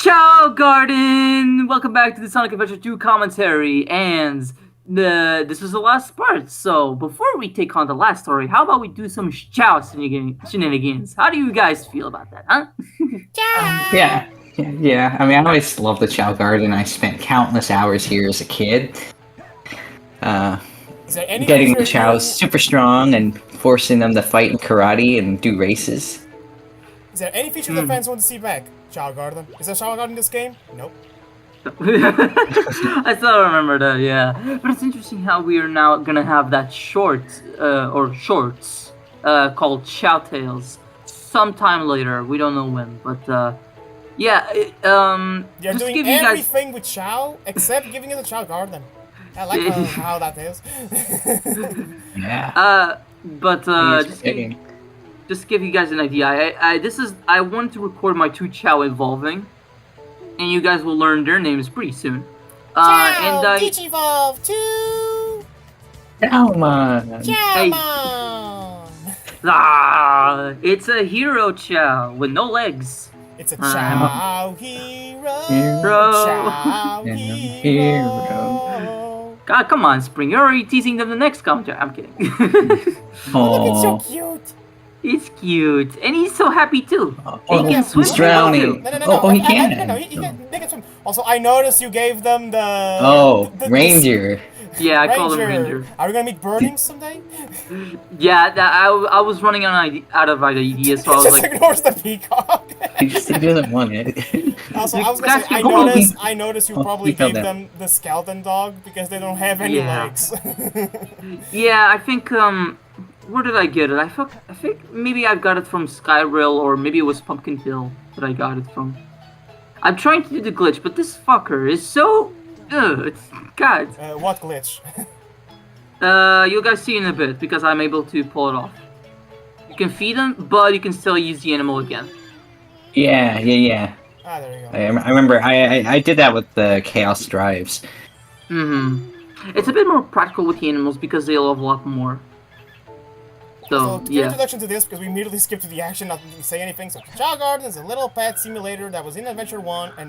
Chao Garden! Welcome back to the Sonic Adventure 2 commentary, and this is the last part. So before we take on the last story, how about we do some Chao shenanigans? How do you guys feel about that, huh? Yeah. I mean, I always loved the Chao Garden. I spent countless hours here as a kid, Is there any getting the feature Chows super strong and forcing them to fight in karate and do races. Is there any feature the fans want to see back? Chao Garden. Is there Chao Garden in this game? Nope. I still remember that, yeah. But it's interesting how we are now gonna have that shorts called Chao Tales sometime later. We don't know when, but yeah. You're just doing give you guys. everything with Chao except giving it a Chao Garden. I like how that is. Yeah. Just give you guys an idea. I want to record my two Chao evolving, and you guys will learn their names pretty soon. Chao! Teach Evolve 2! Come on. It's a hero Chao with no legs. It's a Chao hero. Chao hero. God, come on, Spring. You're already teasing them the next commentary. I'm kidding. Look, it's so cute. He's cute, and he's so happy too. He can swim. He's drowning. No. He can. No, he can swim. Also, I noticed you gave them the... Reindeer. Yeah, I call him Ranger. Are we gonna meet birdings someday? Yeah, I was running out of ideas, so I was like... ignores the peacock. He just doesn't want it. Also, I was gonna say, I noticed you probably gave them the skeleton dog because they don't have any legs. Yeah, I think, where did I get it? I think maybe I got it from Skyrail, or maybe it was Pumpkin Hill that I got it from. I'm trying to do the glitch, but this fucker is so... God. What glitch? You guys see in a bit, because I'm able to pull it off. You can feed him, but you can still use the animal again. Ah, Yeah. there you go. I remember I did that with the Chaos Drives. It's a bit more practical with the animals because they level up more. So, to give introduction to this, because we immediately skipped to the action, not to say anything. So, Chao Garden is a little pet simulator that was in Adventure 1 and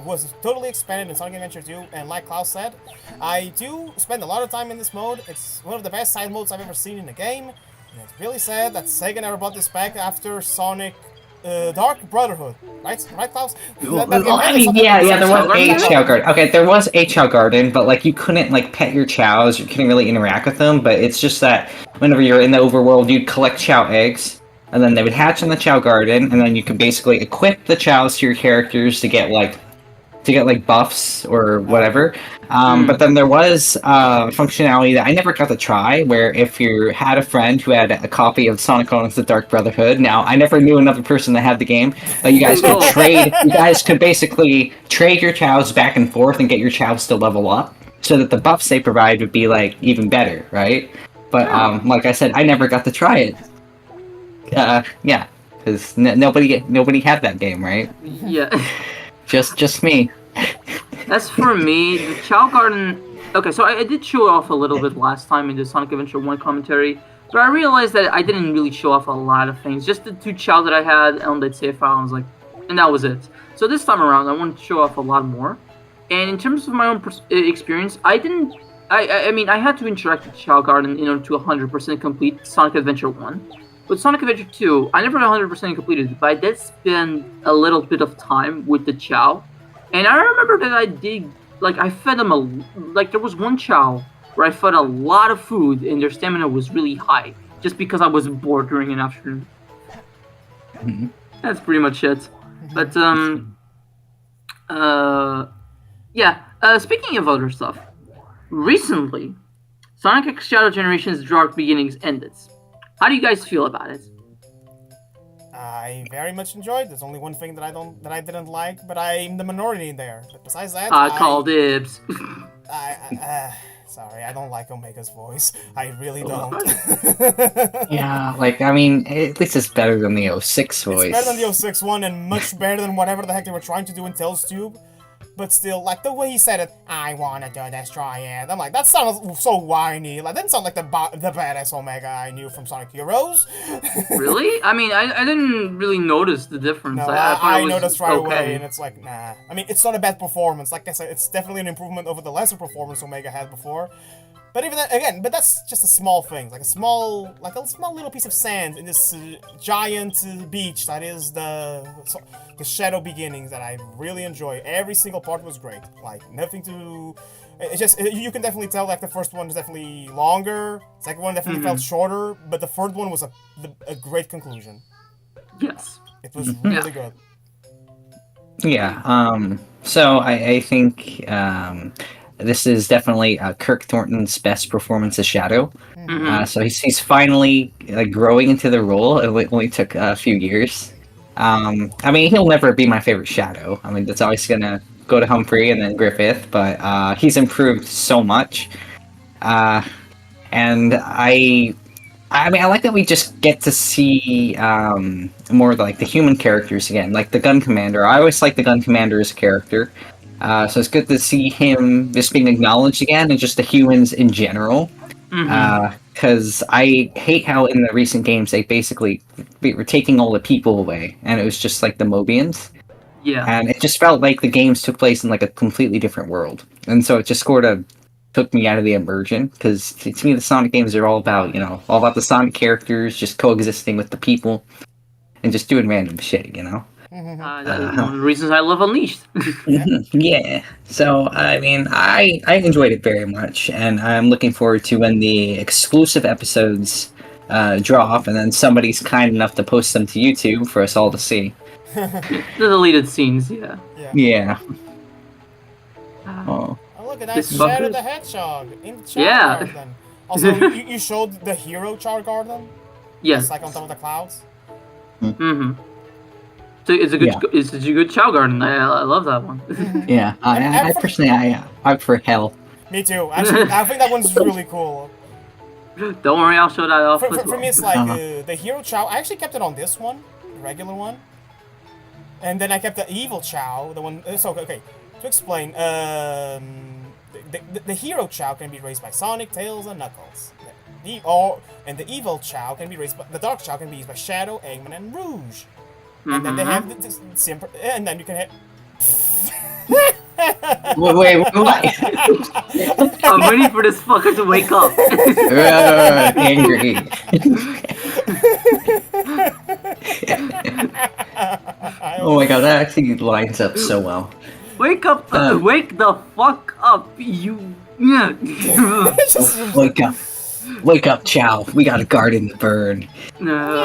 was totally expanded in Sonic Adventure 2. And like Klaus said, I do spend a lot of time in this mode. It's one of the best side modes I've ever seen in a game. And it's really sad that Sega never brought this back after Sonic Dark Brotherhood. Right, Klaus? There was a Chao Garden. Okay, there was a Chao Garden, but like you couldn't like pet your Chows, you couldn't really interact with them, but it's just that whenever you're in the overworld, you'd collect Chao eggs, and then they would hatch in the Chao Garden, and then you could basically equip the Chows to your characters to get buffs or whatever. But then there was functionality that I never got to try, where if you had a friend who had a copy of Sonic Chronicles: The Dark Brotherhood, now I never knew another person that had the game, but you guys could trade. You guys could basically trade your Chows back and forth and get your Chows to level up, so that the buffs they provide would be like even better, right? But like I said, I never got to try it. Yeah, because nobody had that game, right? Yeah. Just me. As for me, the Chao Garden... Okay, so I did show off a little bit last time in the Sonic Adventure 1 commentary, but I realized that I didn't really show off a lot of things. Just the two Chao that I had on that save file, and that was it. So this time around, I wanted to show off a lot more. And in terms of my own experience, I didn't... I mean, I had to interact with Chao Garden in order to 100% complete Sonic Adventure 1. With Sonic Adventure 2, I never 100% completed it, but I did spend a little bit of time with the Chao. And I remember that I fed them there was one Chao where I fed a lot of food and their stamina was really high, just because I was bored during an afternoon. That's pretty much it. But, speaking of other stuff, recently, Sonic X Shadow Generation's Dark Beginnings ended. How do you guys feel about it? I very much enjoyed. There's only one thing that I didn't like, but I'm the minority in there. But besides that, I call dibs. Sorry, I don't like Omega's voice. I really don't. Yeah, I mean, at least it's better than the 06 voice. It's better than the 06 one, and much better than whatever the heck they were trying to do in Tails Tube. but still, like the way he said it, I wanna do destroy it. I'm like, that sounds so whiny. Like, that didn't sound like the badass Omega I knew from Sonic Heroes. Really? I mean, I didn't really notice the difference. No, I thought it I was noticed right away, okay. and it's like, nah. I mean, it's not a bad performance. Like I said, it's definitely an improvement over the lesser performance Omega had before. But even then, again, but that's just a small thing, like a small little piece of sand in this giant beach that is the Shadow Beginnings that I really enjoy. Every single part was great. Like nothing to. It's just you can definitely tell like the first one is definitely longer. Second one definitely felt shorter, but the third one was a great conclusion. Yes. It was really good. Yeah. So I think this is definitely Kirk Thornton's best performance as Shadow. So he's finally growing into the role. It only took a few years. I mean, he'll never be my favorite Shadow. I mean, that's always gonna go to Humphrey and then Griffith. But he's improved so much. And I mean, I like that we just get to see more like the human characters again, like the Gun Commander. I always like the Gun Commander as a character, so it's good to see him just being acknowledged again, and just the humans in general. Because I hate how in the recent games they basically were taking all the people away, and it was just like the Mobians. Yeah. And it just felt like the games took place in like a completely different world, and so it just sort of took me out of the immersion, because to me the Sonic games are all about the Sonic characters just coexisting with the people and just doing random shit, That is one of the reasons I love Unleashed. Yeah. So I mean, I enjoyed it very much, and I'm looking forward to when the exclusive episodes drop, and then somebody's kind enough to post them to YouTube for us all to see. The deleted scenes, yeah. Yeah. Oh. Look at that This Shadow fuckers. the Hedgehog in the Char Yeah. Garden. Also, you showed the hero Char Garden? Yes. It's like on top of the clouds? So it's a good Chao Garden. I love that one. Yeah. I personally I prefer Hell. Me too. Actually, I think that one's really cool. Don't worry, I'll show that off. For me, it's like the hero Chao. I actually kept it on this one, the regular one. And then I kept the evil Chao, the one. So, okay, to explain, the hero Chao can be raised by Sonic, Tails, and Knuckles. And the evil Chao can be raised by the Dark Chao can be used by Shadow, Eggman, and Rouge. And then they have this simple, and then you can have. Wait, what? I'm waiting for this fucker to wake up. Angry. Oh my god, that actually lines up so well. Wake up! Wake the fuck up, you. Wake up, Chao. We got a garden to burn. No.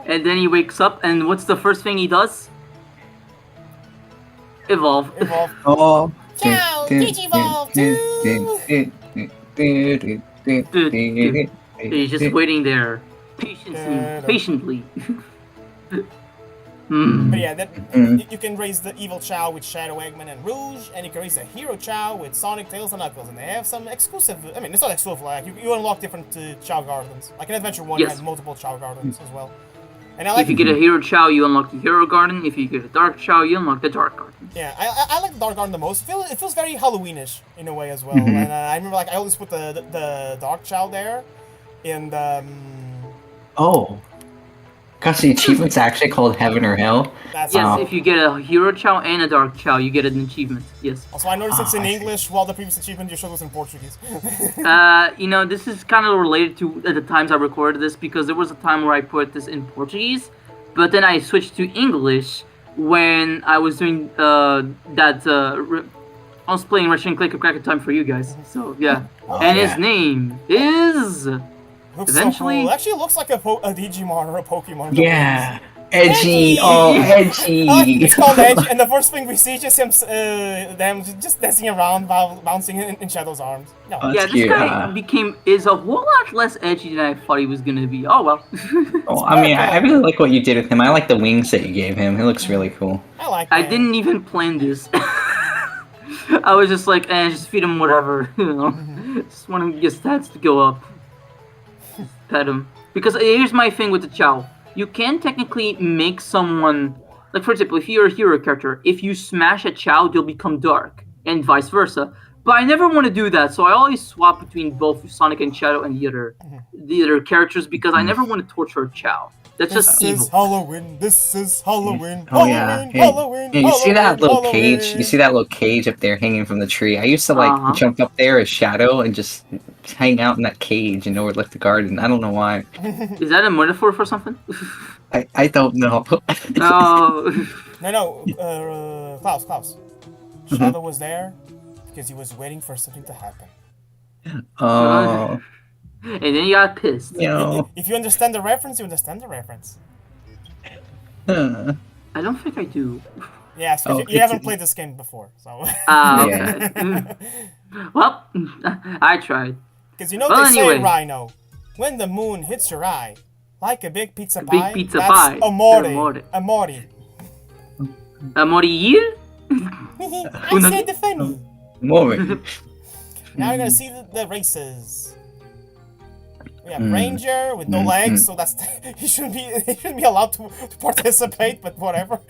And then he wakes up, and what's the first thing he does? Evolve. Oh. Chao, Digivolve too! He's just waiting there, patiently. But yeah, you can raise the evil Chao with Shadow, Eggman, and Rouge, and you can raise the hero Chao with Sonic, Tails, and Knuckles, and they have some exclusive. I mean, it's not exclusive. Like you unlock different Chao Gardens. Like in Adventure 1, you had multiple Chao Gardens as well. And I like. If you get a hero Chao, you unlock the hero garden. If you get a dark Chao, you unlock the dark garden. Yeah, I like the dark garden the most. It feels very Halloweenish in a way as well. And I remember like I always put the dark Chao there, and Oh. Because the achievement's actually called Heaven or Hell. Yes, if you get a hero Chao and a dark Chao, you get an achievement. Yes. Also, I noticed it's in English, while the previous achievement you showed was in Portuguese. This is kind of related to the times I recorded this, because there was a time where I put this in Portuguese, but then I switched to English when I was doing I was playing Russian Click a Crack Time for you guys. So yeah, his name is. Looks Eventually, so cool. It actually looks like a Digimon or a Pokemon. Yeah, edgy. Oh, edgy. It's called Edgy, and the first thing we see is just him, them just dancing around, bouncing in Shadow's arms. No. Yeah, this guy is a whole lot less edgy than I thought he was gonna be. Oh well. Oh, I mean, I really like what you did with him. I like the wings that you gave him. It looks really cool. I like. I didn't even plan this. I was just like, just feed him whatever, Just want his stats to go up. Pet him. Because here's my thing with the Chao. You can technically make someone Like, for example, if you're a hero character, if you smash a Chao, they'll become dark, and vice versa. But I never want to do that, so I always swap between both Sonic and Shadow and the other characters because I never want to torture a Chao. That's just This evil. is Halloween. This is Halloween. Oh yeah. Halloween. Yeah, Halloween. yeah, you see that Halloween, little Halloween. cage? You see that little cage up there hanging from the tree? I used to like Uh-huh. jump up there as Shadow and just hang out in that cage and overlook the garden. I don't know why. Is that a metaphor for something? I don't know. No. No, Klaus. Shadow was there because he was waiting for something to happen. Oh, And then you got pissed. you know. If you understand the reference, you understand the reference. Huh. I don't think I do. Yes, 'cause Oh, you it's- haven't played this game before, so. Ah, Yeah. okay. Well, I tried. Because you know Well, they anyway. say, Rhino, when the moon hits your eye, like a big pizza Big pie, pizza that's pie. amore. Amore. Amore. Morir? I said the funny. Moment. Now you're gonna see the races. We have Mm. Ranger with no legs, so that's he shouldn't be allowed to participate, but whatever.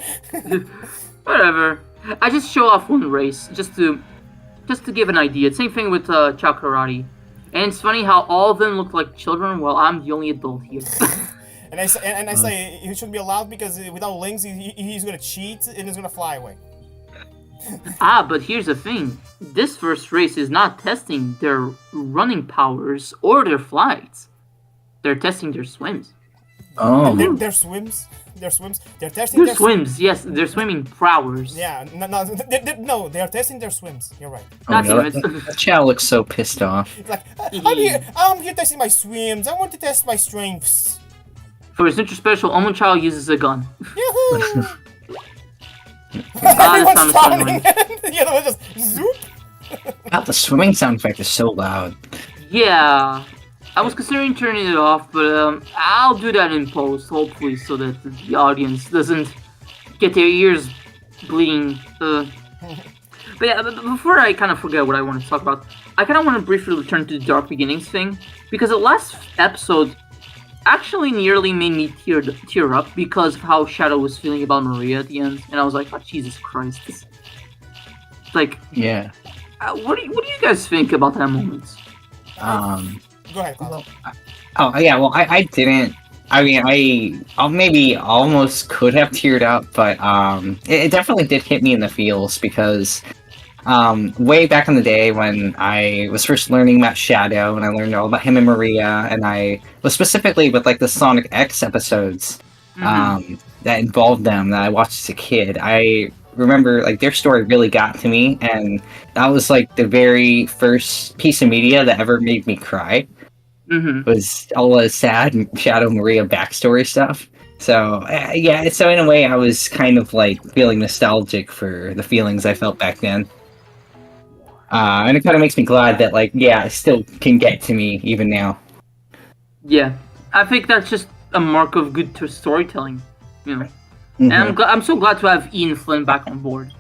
Whatever. I just show off one race just to give an idea. Same thing with Chao Karate. And it's funny how all of them look like children while I'm the only adult here. And I say he shouldn't be allowed because without links he's gonna cheat and he's gonna fly away. But here's the thing. This first race is not testing their running powers or their flights. They're testing their swims. Oh. Their swims. They're testing Their swims, yes, their swimming prowess. Yeah, no, they are testing their swims. You're right. Oh, God no, damn it. that Chao looks so pissed off. It's like I'm here testing my swims. I want to test my strengths. For his Ninja Special, Omon Chao uses a gun. Yahoo! Ah, that Everyone's sounded drowning. The other one just zoop. God, the swimming sound effect is so loud. Yeah. I was considering turning it off, but I'll do that in post, hopefully, so that the audience doesn't get their ears bleeding. But yeah, before I kind of forget what I want to talk about, I kind of want to briefly return to the Dark Beginnings thing, because the last episode actually nearly made me tear up because of how Shadow was feeling about Maria at the end, and I was like, oh, Jesus Christ. Like, Yeah. what do you guys think about that moment? Go ahead, Klaus. Oh yeah, well I didn't. I mean I maybe almost could have teared up, but it definitely did hit me in the feels because way back in the day when I was first learning about Shadow and I learned all about him and Maria, and I was specifically with like the Sonic X episodes that involved them that I watched as a kid. I remember like their story really got to me, and that was like the very first piece of media that ever made me cry. Was all the sad Shadow Maria backstory stuff. So yeah, so in a way I was kind of like feeling nostalgic for the feelings I felt back then. And it kind of makes me glad that like, yeah, it still can get to me even now. Yeah, I think that's just a mark of good storytelling, you know. And I'm so glad to have Ian Flynn back on board.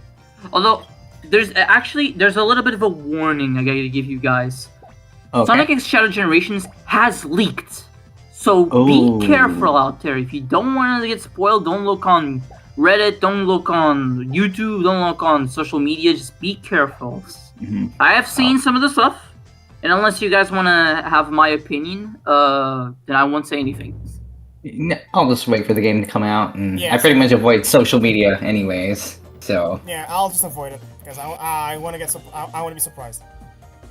Although there's a little bit of a warning I gotta give you guys. Okay. Sonic X Shadow Generations has leaked, so Ooh. be careful out there. If you don't want to get spoiled, don't look on Reddit, don't look on YouTube, don't look on social media. Just be careful. I have seen some of the stuff, and unless you guys want to have my opinion, then I won't say anything. I'll just wait for the game to come out, and Yeah. I pretty much avoid social media anyways. So Yeah, I'll just avoid it because I want to I want to be surprised.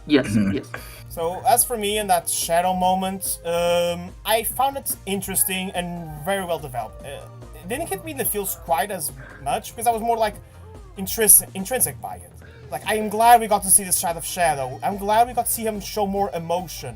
Yes, yes. So as for me in that Shadow moment, I found it interesting and very well developed. It didn't hit me in the feels quite as much because I was more like intrinsic by it. Like, I am glad we got to see this side of Shadow. I'm glad we got to see him show more emotion.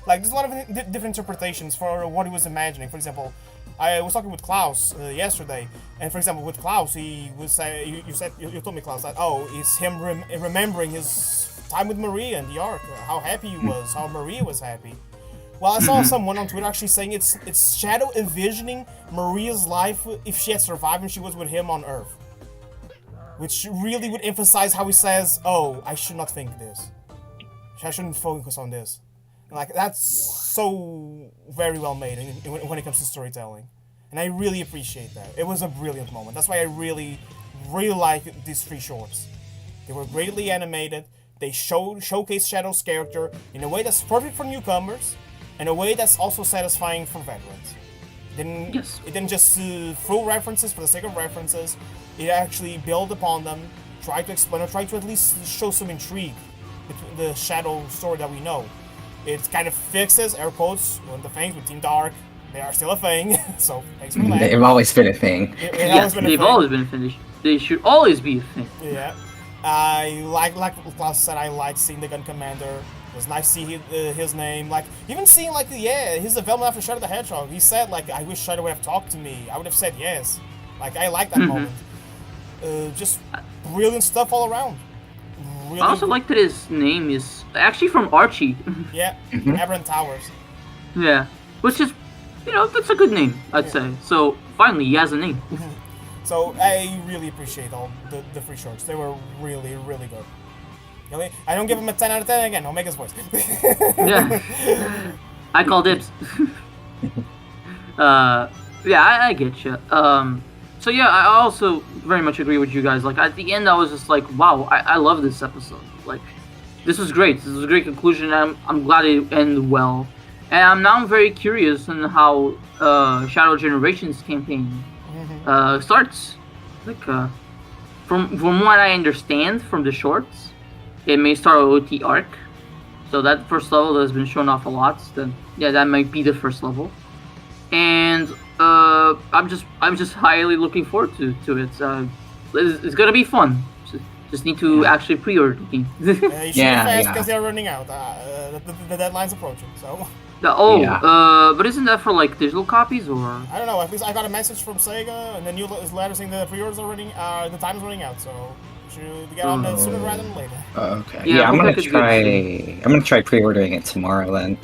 Like, there's a lot of different interpretations for what he was imagining. For example, I was talking with Klaus yesterday, and for example, with Klaus, he was saying, you told me, Klaus, that it's him remembering his time with Maria in the Ark, how happy he was, how Maria was happy. Well, I saw someone on Twitter actually saying it's Shadow envisioning Maria's life if she had survived and she was with him on Earth. Which really would emphasize how he says, oh, I should not think this. I shouldn't focus on this. And like, that's so very well made when it comes to storytelling. and I really appreciate that. It was a brilliant moment. That's why I really like these 3 shorts. They were greatly animated. They showcase Shadow's character in a way that's perfect for newcomers, in a way that's also satisfying for veterans. It didn't just throw references for the sake of references. It actually built upon them, tried to explain, or tried to at least show some intrigue between the Shadow story that we know. It kind of fixes, air quotes, one of the things with Team Dark. They are still a thing, so thanks for that. They've always been a thing. They've always been a thing. They should always be a thing. Yeah. I like Klaus said, I like seeing the Gun Commander. It was nice to see his name. Like, even seeing, like, his development after Shadow the Hedgehog. He said, like, I wish Shadow would have talked to me. I would have said yes. Like, I like that moment. Just brilliant stuff all around. Really I also like that his name is actually from Archie. Yeah, Aberrant Towers. Yeah, which is, that's a good name, I'd say. So, finally, he has a name. So, I really appreciate all the 3 shorts. They were really, really good. I don't give him a 10 out of 10 again. I'll make his voice. Yeah. I call dibs. I get you. So yeah, I also very much agree with you guys. Like, at the end, I was just like, wow, I love this episode. Like, this was great. This was a great conclusion. I'm glad it ended well. And I'm now very curious on how Shadow Generations campaign starts. Like, from what I understand from the shorts, it may start with OT arc. So that first level has been shown off a lot. Then yeah, that might be the first level. And I'm just highly looking forward to it. It's gonna be fun. Just need to actually pre-order the game. You should be fast because they're running out. The deadline's approaching. So. But isn't that for like digital copies or? I don't know. At least I got a message from Sega, and then you letter saying the pre-orders are running. The time is running out, so should get on it sooner rather than later. Okay. Yeah, I'm gonna try pre-ordering it tomorrow then.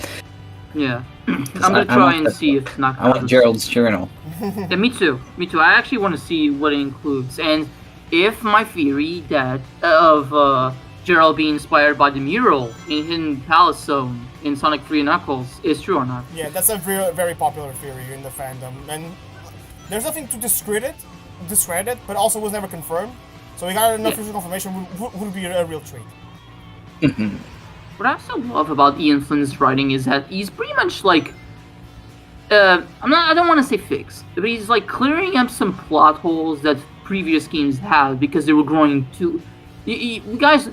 Yeah, I'm gonna try and see if not. I want Gerald's journal. Yeah, me too. I actually want to see what it includes, and if my theory that of Gerald being inspired by the mural in Hidden Palace Zone in Sonic 3 Knuckles is true or not. Yeah, that's a very popular theory in the fandom, and there's nothing to discredit, but also was never confirmed. So we got enough official confirmation would be a real treat. What I also love about Ian Flynn's writing is that he's pretty much like, I don't want to say fixed, but he's like clearing up some plot holes that previous games had because they were growing too. We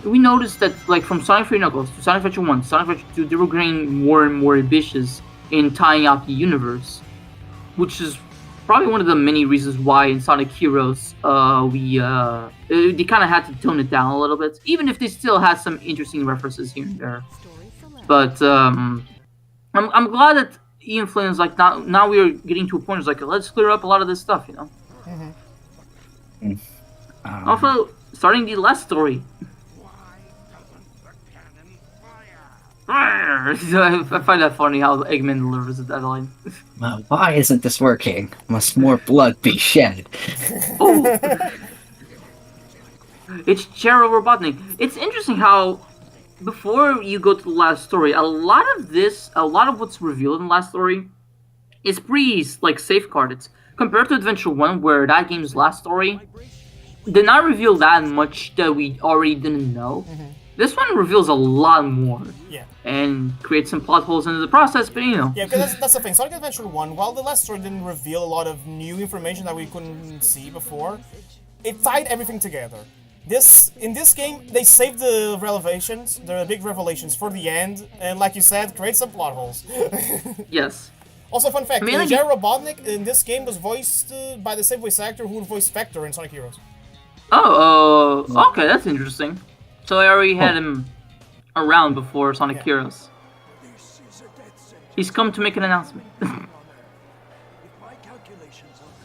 noticed that like from Sonic 3 Knuckles to Sonic Adventure 1, Sonic Adventure 2, they were getting more and more ambitious in tying out the universe, which is probably one of the many reasons why in Sonic Heroes they kind of had to tone it down a little bit, even if they still had some interesting references here and there. But I'm glad that Ian Flynn is like now we're getting to a point where it's like let's clear up a lot of this stuff, Also, starting the last story. I find that funny how Eggman delivers that line. Why isn't this working? Must more blood be shed? Oh. It's Chao Robotnik. It's interesting how, before you go to the last story, a lot of what's revealed in the last story is pretty like safeguarded. Compared to Adventure 1, where that game's last story did not reveal that much that we already didn't know. This one reveals a lot more. Yeah. And creates some plot holes into the process, but Yeah, because that's the thing. Sonic Adventure 1, while the last story didn't reveal a lot of new information that we couldn't see before, it tied everything together. In this game, they saved the revelations, the big revelations, for the end, and like you said, create some plot holes. Yes. Also, fun fact, Chao Robotnik in this game was voiced by the same voice actor who voiced Vector in Sonic Heroes. Okay, that's interesting. So I already had him around before Sonic Heroes. He's come to make an announcement.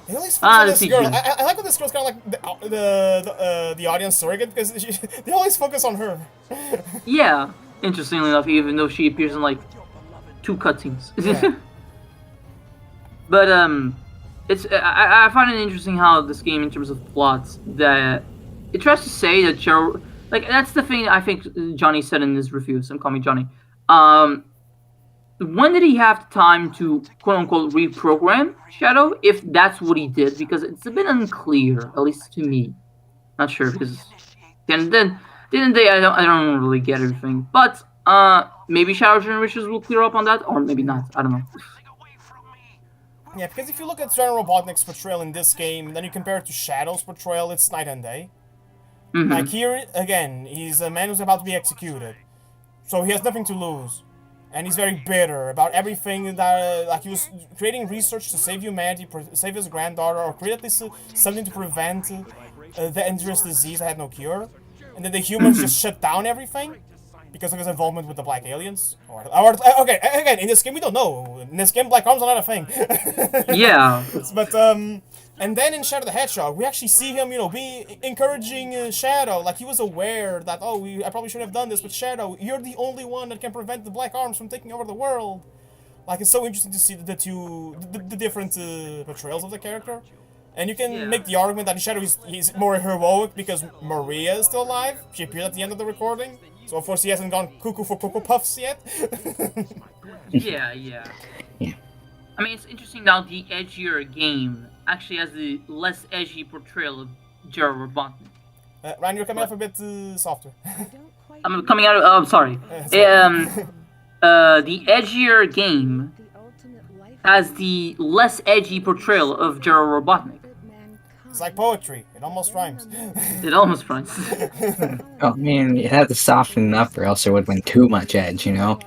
They always focus on this girl. I like when this girl's kind of like the audience surrogate because they always focus on her. Yeah, interestingly enough, even though she appears in like 2 cutscenes. Yeah. But I find it interesting how this game, in terms of plots, that it tries to say that Chao, like that's the thing I think Johnny said in his review. Some call me Johnny. when did he have time to quote unquote reprogram Shadow? If that's what he did, because it's a bit unclear, at least to me. Not sure because then they I don't really get everything, but maybe Shadow Generations will clear up on that, or maybe not. I don't know. Yeah, because if you look at General Robotnik's portrayal in this game, then you compare it to Shadow's portrayal, it's night and day. Mm-hmm. Like here, again, he's a man who's about to be executed, so he has nothing to lose. And he's very bitter about everything that, like, he was creating research to save humanity, save his granddaughter, or create at least something to prevent the dangerous disease that had no cure. And then the humans just shut down everything because of his involvement with the black aliens. Okay, again, in this game we don't know. In this game, black arms are not a thing. Yeah. But and then in Shadow the Hedgehog, we actually see him, be encouraging Shadow. Like, he was aware that, I probably shouldn't have done this, but Shadow, you're the only one that can prevent the Black Arms from taking over the world. Like, it's so interesting to see the different portrayals of the character. And you can make the argument that in Shadow he's more heroic because Maria is still alive. She appeared at the end of the recording. So, of course, he hasn't gone cuckoo for Cocoa Puffs yet. Yeah. I mean, it's interesting now the edgier game actually has the less edgy portrayal of General Robotnik. Ryan, you're coming off a bit softer. I'm coming out of... Oh, I'm sorry. The edgier game has the less edgy portrayal of General Robotnik. It's like poetry. It almost rhymes. It almost rhymes. Oh man, it had to soften up, or else there would have been too much edge, Imagine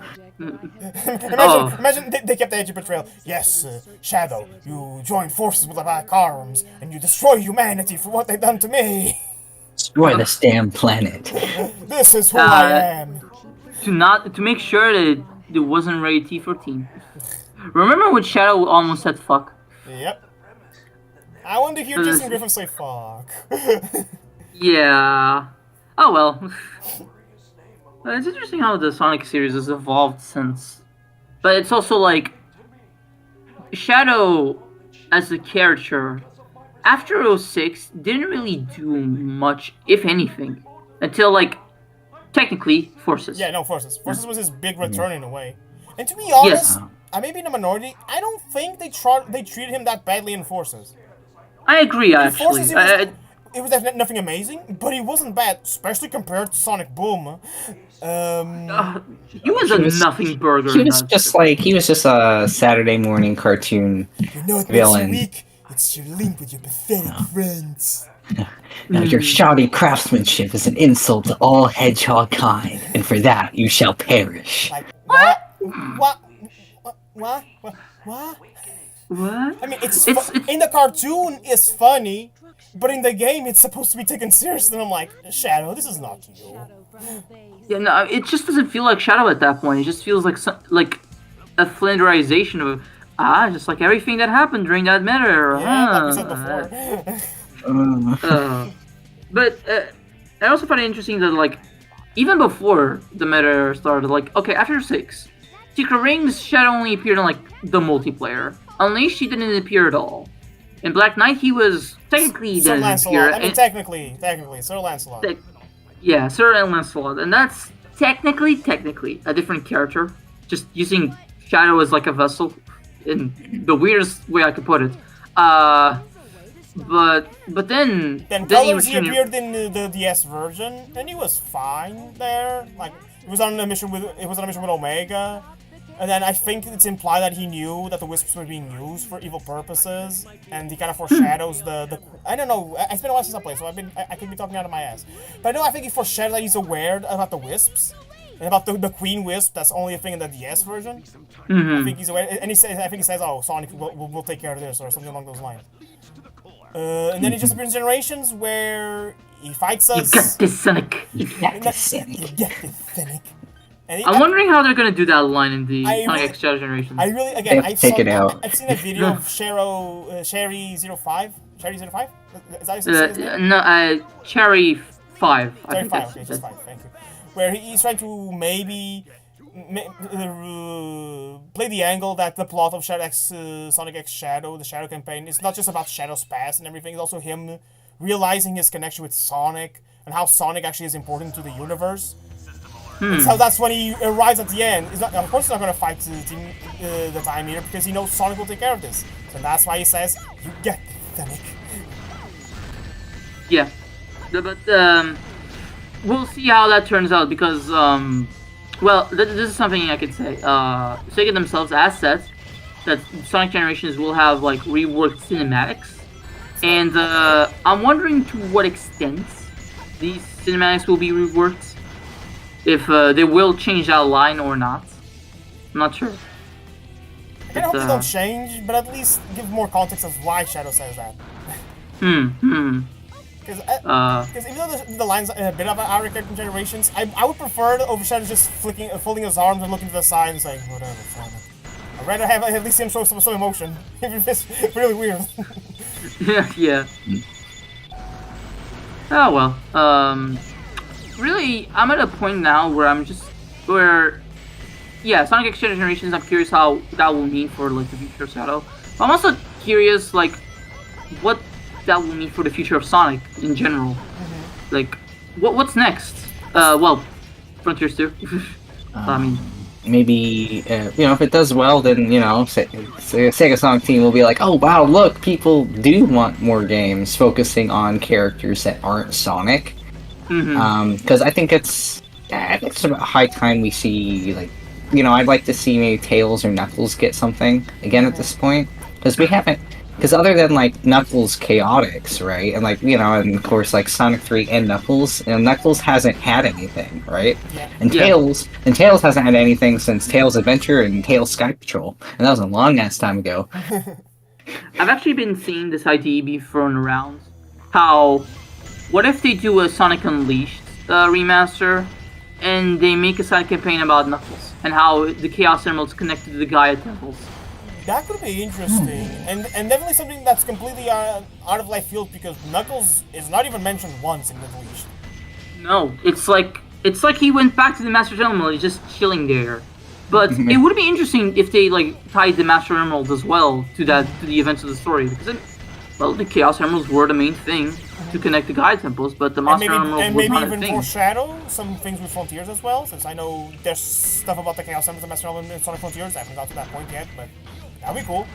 they kept the edgy portrayal. Yes, Shadow, you joined forces with the Black Arms, and you destroy humanity for what they've done to me. Destroy this damn planet. This is who I am. To make sure that it wasn't rated T14. Remember when Shadow almost said fuck? Yep. I want to hear Jason Griffin say fuck. Yeah. Oh well. It's interesting how the Sonic series has evolved since. But it's also like Shadow as a character after 06 didn't really do much, if anything, until like technically Forces. Yeah, no, Forces. Forces was his big return in a way. And to be honest, I may be in a minority. I don't think they treated him that badly in Forces. I agree, actually. It was nothing amazing, but he wasn't bad, especially compared to Sonic Boom. He was nothing burger. He was just a Saturday morning cartoon villain. Weak? It's your link with your pathetic friends. Your shoddy craftsmanship is an insult to all hedgehog kind, and for that you shall perish. Like, what? What? I mean, it's in the cartoon it's funny, but in the game it's supposed to be taken seriously. And I'm like, Shadow, this is not you. Yeah, no, it just doesn't feel like Shadow at that point. It just feels like a flanderization of just like everything that happened during that matter. Yeah, like we said before. But I also find it interesting that like even before the meta started, like okay, after 6, Secret Rings, Shadow only appeared in like the multiplayer. Unleashed, he didn't appear at all. In Black Knight, he was technically Sir didn't Lancelot. appear. I mean, technically, Sir Lancelot. Yeah, Sir Lancelot, and that's technically a different character. Just using Shadow as like a vessel, in the weirdest way I could put it. But then Colors, he appeared in the DS version, and he was fine there. Like it was on a mission with Omega. And then I think it's implied that he knew that the Wisps were being used for evil purposes, and he kind of foreshadows the I don't know. It's been a while since I played, so I could be talking out of my ass. But I think he foreshadows that he's aware about the Wisps and about the Queen Wisp. That's only a thing in the DS version. I think he's aware, and I think he says, "Oh, Sonic will take care of this," or something along those lines. And then he just appears in Generations where he fights us. You got this, Sonic. You got this, Sonic. I'm wondering how they're gonna do that line in the Sonic X Generation. I've seen a video of Sherry05. Cherry 05? Is that his name? No, Cherry 5. Cherry 5, okay, just 5, thank you. Where he's trying to maybe play the angle that the plot of Sonic X Shadow, the Shadow campaign, it's not just about Shadow's past and everything, it's also him realizing his connection with Sonic and how Sonic actually is important to the universe. So that's when he arrives at the end. Of course, he's not going to fight the Time Eater because he knows Sonic will take care of this. So that's why he says, "You get the Fennec." Yeah, but we'll see how that turns out because well, this is something I could say. Sega themselves has said that Sonic Generations will have like reworked cinematics, and I'm wondering to what extent these cinematics will be reworked. If they will change that line or not. I'm not sure. I hope they don't change, but at least give more context of why Shadow says that. Because even though the line's a bit of an arrogant in Generations, I would prefer it over Shadow just folding his arms and looking to the side and saying, whatever, Sonic. I'd rather have at least him show some emotion. It's really weird. yeah. Oh well. Really, I'm at a point now where yeah, Sonic X Generations, I'm curious how that will mean for like the future of Shadow. But I'm also curious like what that will mean for the future of Sonic in general. Like what's next? Well, Frontiers 2. I mean, maybe if it does well, then Sega Sonic team will be like, oh wow, look, people do want more games focusing on characters that aren't Sonic. Because I think it's about high time we see, like, I'd like to see maybe Tails or Knuckles get something again at this point, because we haven't. Because other than like Knuckles Chaotix, right, and like and of course like Sonic 3 and Knuckles, Knuckles hasn't had anything, right? Yeah. And Tails hasn't had anything since Tails Adventure and Tails Sky Patrol, and that was a long ass time ago. I've actually been seeing this idea be thrown around. What if they do a Sonic Unleashed remaster, and they make a side campaign about Knuckles, and how the Chaos Emeralds connected to the Gaia Temples? That could be interesting, and definitely something that's completely out of left field, because Knuckles is not even mentioned once in Unleashed. No, it's like he went back to the Master Emerald, he's just chilling there. But it would be interesting if they like tied the Master Emeralds as well to the events of the story, because the Chaos Emeralds were the main thing to connect the Gaia Temples, but the Master Emeralds was not a thing. And maybe even foreshadow some things with Frontiers as well, since I know there's stuff about the Chaos Emeralds and Master Emeralds in Sonic Frontiers. I haven't got to that point yet, but that'd be cool.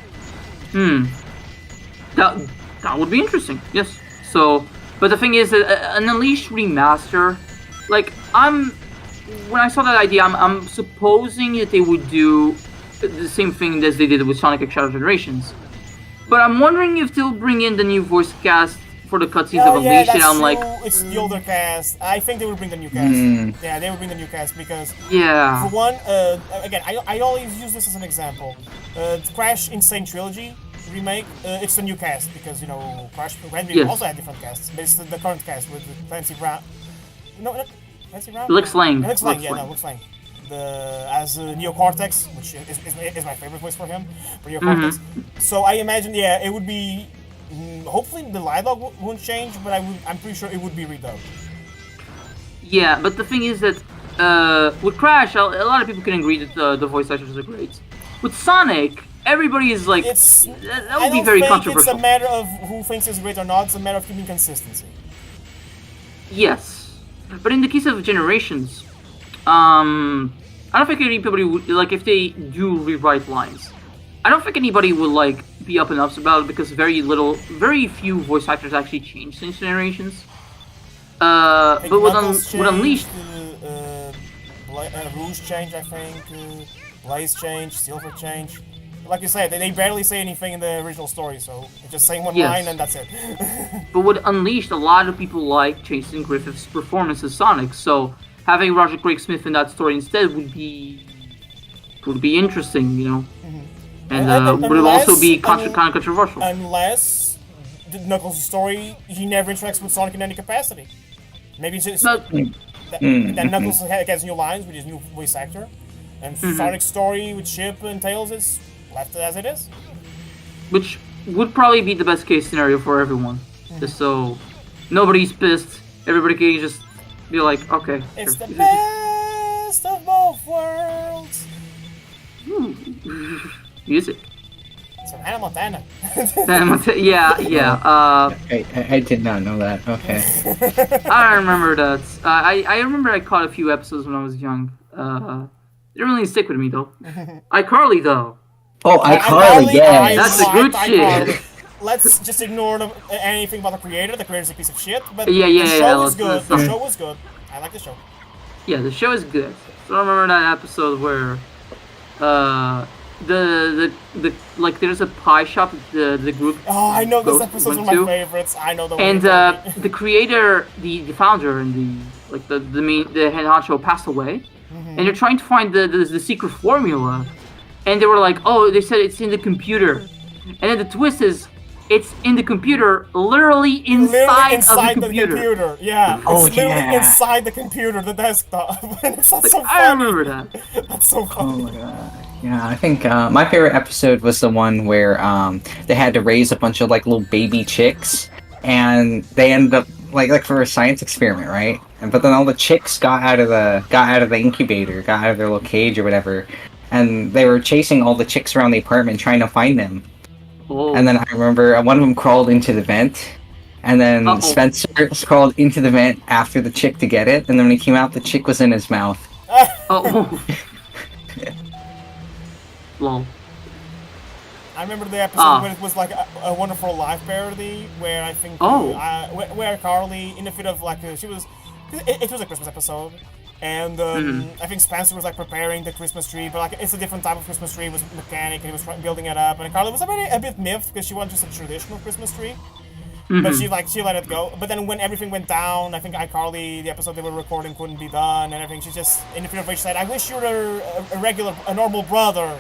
That would be interesting, yes. So, but the thing is that an Unleashed remaster, like, when I saw that idea, I'm supposing that they would do the same thing as they did with Sonic X Shadow Generations. But I'm wondering if they'll bring in the new voice cast for the cutscenes of Unleashed, and I'm true. like... It's the older cast. I think they would bring the new cast. Yeah, they would bring the new cast, because... Yeah. For one, again, I always use this as an example. Crash Insane Trilogy remake, it's the new cast, because, Crash also had different casts, but it's the current cast with Clancy Brown. No, Clancy Brown? Lux Lang. Lux Lang. As Neo Cortex, which is my favorite voice for him, for Neo Cortex. So I imagine, it would be. Hopefully the dialogue won't change, but I'm pretty sure it would be redubbed. Yeah, but the thing is that with Crash, a lot of people can agree that the voice actors are great. With Sonic, everybody is like, that would be very controversial. It's a matter of who thinks it's great or not. It's a matter of keeping consistency. Yes, but in the case of Generations, I don't think anybody would, like, if they do rewrite lines, I don't think anybody would, like, be up and ups about it, because very few voice actors actually change since Generations. But with Unleashed... Rouge changed, I think, Blaze changed, Silver changed. Like you said, they barely say anything in the original story, so they're just saying one line and that's it. But with Unleashed, a lot of people like Jason Griffith's performance as Sonic, so having Roger Craig Smith in that story instead would be interesting, And would also be kind of controversial. Unless Knuckles' story, he never interacts with Sonic in any capacity. Maybe it's just that Knuckles gets new lines with his new voice actor, and Sonic's story with Chip and Tails is left as it is. Which would probably be the best case scenario for everyone. Just so nobody's pissed, everybody can just be like, okay. It's the best of both worlds. Music. So Hannah Montana. Yeah. I did not know that. Okay. I remember that. I remember I caught a few episodes when I was young. Didn't really stick with me though. iCarly though. Oh, iCarly, yes. That's a good shit. Let's just ignore anything about the creator. The creator's a piece of shit, but the Yeah, show was good. let's The show was good. I like the show. Yeah, the show is good. So I remember that episode where the like there's a pie shop that the group. Oh, I know this episode's one of my favorites. I know the one. And the creator, the founder, and the head honcho passed away, and they're trying to find the secret formula, and they were like, oh, they said it's in the computer, and then the twist is. It's in the computer, literally inside of the computer. Yeah, oh, it's literally inside the computer, the desktop. That's so funny. I remember that. That's so funny. Oh my god. Yeah, I think my favorite episode was the one where they had to raise a bunch of like little baby chicks, and they ended up like for a science experiment, right? But then all the chicks got out of the incubator, got out of their little cage or whatever, and they were chasing all the chicks around the apartment trying to find them. Oh. And then I remember one of them crawled into the vent, and then Spencer crawled into the vent after the chick to get it, and then when he came out, the chick was in his mouth. Oh. Lol. I remember the episode when it was like a Wonderful Life parody, where I think where Carly, in a fit of like she was, it was a Christmas episode. And I think Spencer was like preparing the Christmas tree, but like it's a different type of Christmas tree. It was mechanic, and he was building it up. And Carly was a bit miffed because she wanted just a traditional Christmas tree, but she let it go. But then when everything went down, I think iCarly, the episode they were recording, couldn't be done, and everything. She just in the rage said, "I wish you were a normal brother."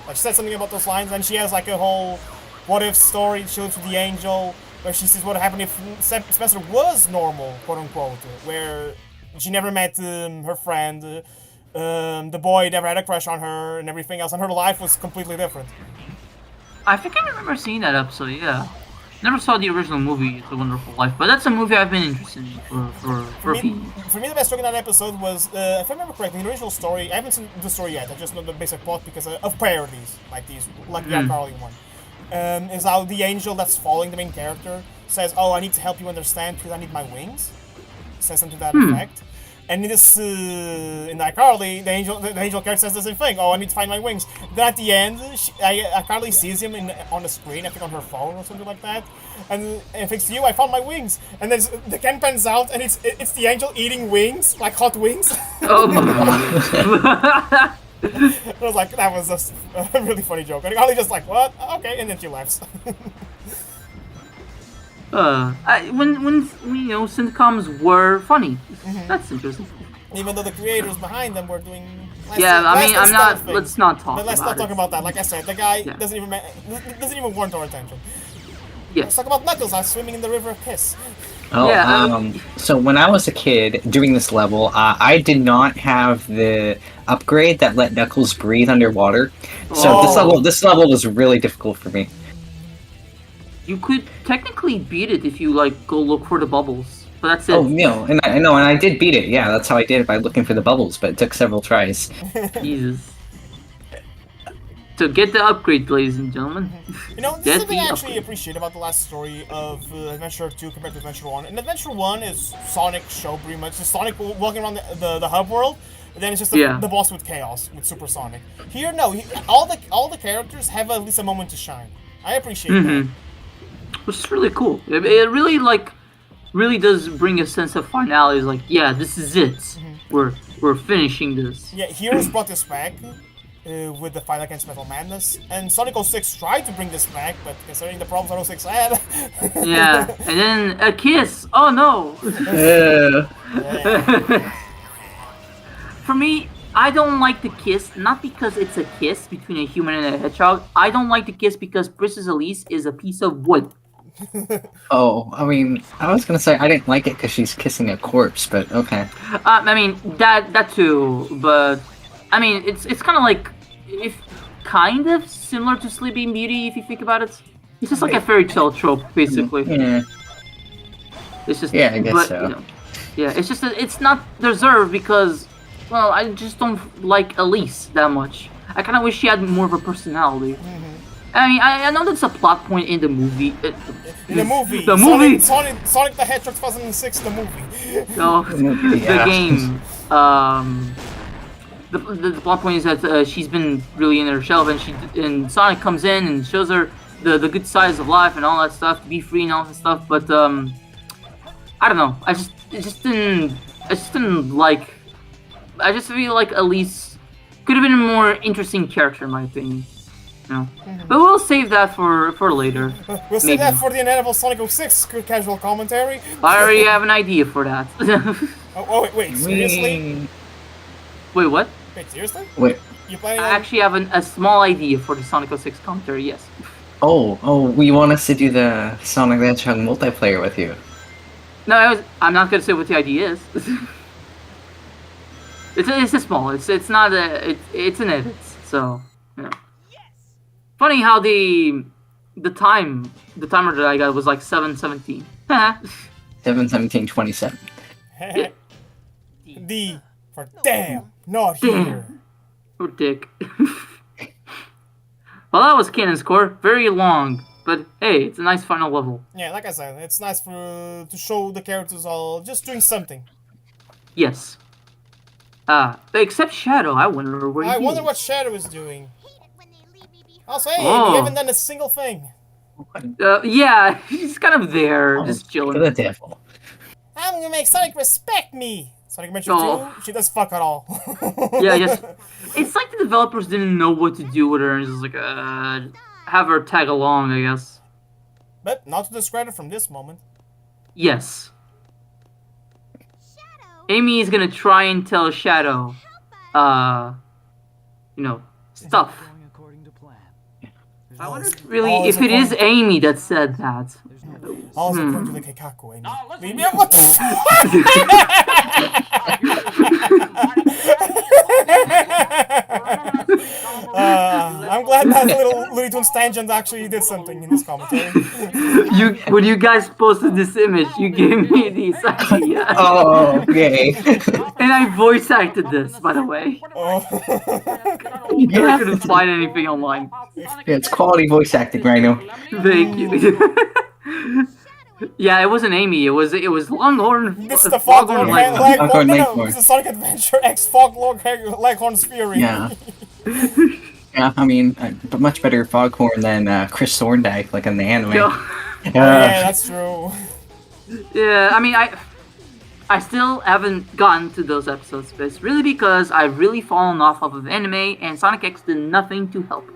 Like she said something about those lines, and she has like a whole what if story. She lives with the angel, where she says what would happen if Spencer was normal, quote unquote, where. She never met her friend, the boy never had a crush on her, and everything else, and her life was completely different. I think I remember seeing that episode, yeah. Never saw the original movie, It's a Wonderful Life, but that's a movie I've been interested in for a few years. For me, the best joke in that episode was, if I remember correctly, the original story, I haven't seen the story yet, I just know the basic plot because of parodies, like these, like the iCarly one. Is how the angel that's following the main character says, oh, I need to help you understand because I need my wings. Says something to that effect. And in this, in iCarly, the angel character says the same thing. Oh, I need to find my wings. Then at the end, iCarly sees him on the screen, I think on her phone or something like that, and thinks to you, I found my wings. And then the can pans out, and it's the angel eating wings, like hot wings. Oh my god. I was like, that was just a really funny joke. And iCarly just like, what? Okay, and then she laughs. When sitcoms were funny, that's interesting. Even though the creators behind them were doing. I'm not. Let's not talk. But let's not talk about that. Like I said, the guy doesn't even warrant our attention. Yeah. Let's talk about Knuckles. I was swimming in the river of piss. Oh, so when I was a kid doing this level, I did not have the upgrade that let Knuckles breathe underwater. So this level was really difficult for me. You could technically beat it if you go look for the bubbles, but that's it. Oh no, and I did beat it. Yeah, that's how I did it by looking for the bubbles, but it took several tries. Jesus. So get the upgrade, ladies and gentlemen. This is something I actually appreciate about the last story of Adventure 2 compared to Adventure 1. And Adventure 1 is Sonic's show, pretty much. Just Sonic walking around the hub world, and then it's just the boss with Chaos, with Super Sonic. Here, no, all the characters have at least a moment to shine. I appreciate that. Which is really cool. It really really does bring a sense of finality. It's like, yeah, this is it. We're finishing this. Yeah, Heroes brought this back with the fight against Metal Madness, and Sonic 06 tried to bring this back, but considering the problems Sonic 06 had. Yeah, and then a kiss. Oh no. For me, I don't like the kiss, not because it's a kiss between a human and a hedgehog. I don't like the kiss because Princess Elise is a piece of wood. Oh, I mean, I was gonna say I didn't like it because she's kissing a corpse, but okay. I mean that too, but I mean it's kind of kind of similar to Sleeping Beauty if you think about it. It's just like a fairy tale trope, basically. Yeah. It's just I guess so. It's just that it's not deserved because, I just don't like Elise that much. I kind of wish she had more of a personality. I mean, I know that's a plot point in the movie. In the movie. The movie. Sonic the Hedgehog 2006, the movie. No, Yeah. the game. The plot point is that she's been really in her shell, and Sonic comes in and shows her the good sides of life and all that stuff, to be free and all that stuff. But I don't know. I just didn't like. I just feel like Elise could have been a more interesting character, in my opinion. You know? But we'll save that for later. We'll save that for the inevitable Sonic 06 casual commentary. I already have an idea for that. Wait, seriously? Wait, what? Wait, seriously? Wait. You planning I on... actually have a small idea for the Sonic 06 commentary, yes. Oh, we want us to do the Sonic the Hedgehog multiplayer with you. No, I'm not gonna say what the idea is. it's a small. It's not a. It's an edit. So you know. Funny how the timer that I got was like 7:17. 7/17/27. D for damn, not here. Oh, dick. Well, that was Canon's Core. Very long, but hey, it's a nice final level. Yeah, like I said, it's nice to show the characters all just doing something. Yes. Except Shadow. I wonder where he is. I wonder what Shadow is doing. Also, hey, Oh. we haven't done a single thing. Yeah, he's kind of there, just To chilling. the devil. I'm gonna make Sonic respect me. Sonic Adventure Oh. 2, she does fuck at all. Yeah, just it's like the developers didn't know what to do with her, and just like have her tag along, I guess. But not to discredit from this moment. Yes. Amy is gonna try and tell Shadow, you know, stuff. I wonder if it is Amy that said that. Also, according to the Keikaku, Amy. Leave me up. What the I'm glad that little Looney Tunes tangent actually did something in this commentary. When you guys posted this image, you gave me this idea. Oh, okay. And I voice acted this, by the way. Oh. I couldn't find anything online. Yeah, it's quality voice acting, Rhino. Thank you. Yeah, it wasn't Amy. It was Longhorn. This is the Foghorn Leghorn. Foghorn No, Leghorn. this is Sonic Adventure X Foghorn Leghorn's Fury. Yeah. Yeah, I mean, but much better Foghorn than Chris Thorndike, like in the anime. Yeah, that's true. Yeah, I mean, I still haven't gotten to those episodes, but it's really because I've really fallen off of anime, and Sonic X did nothing to help.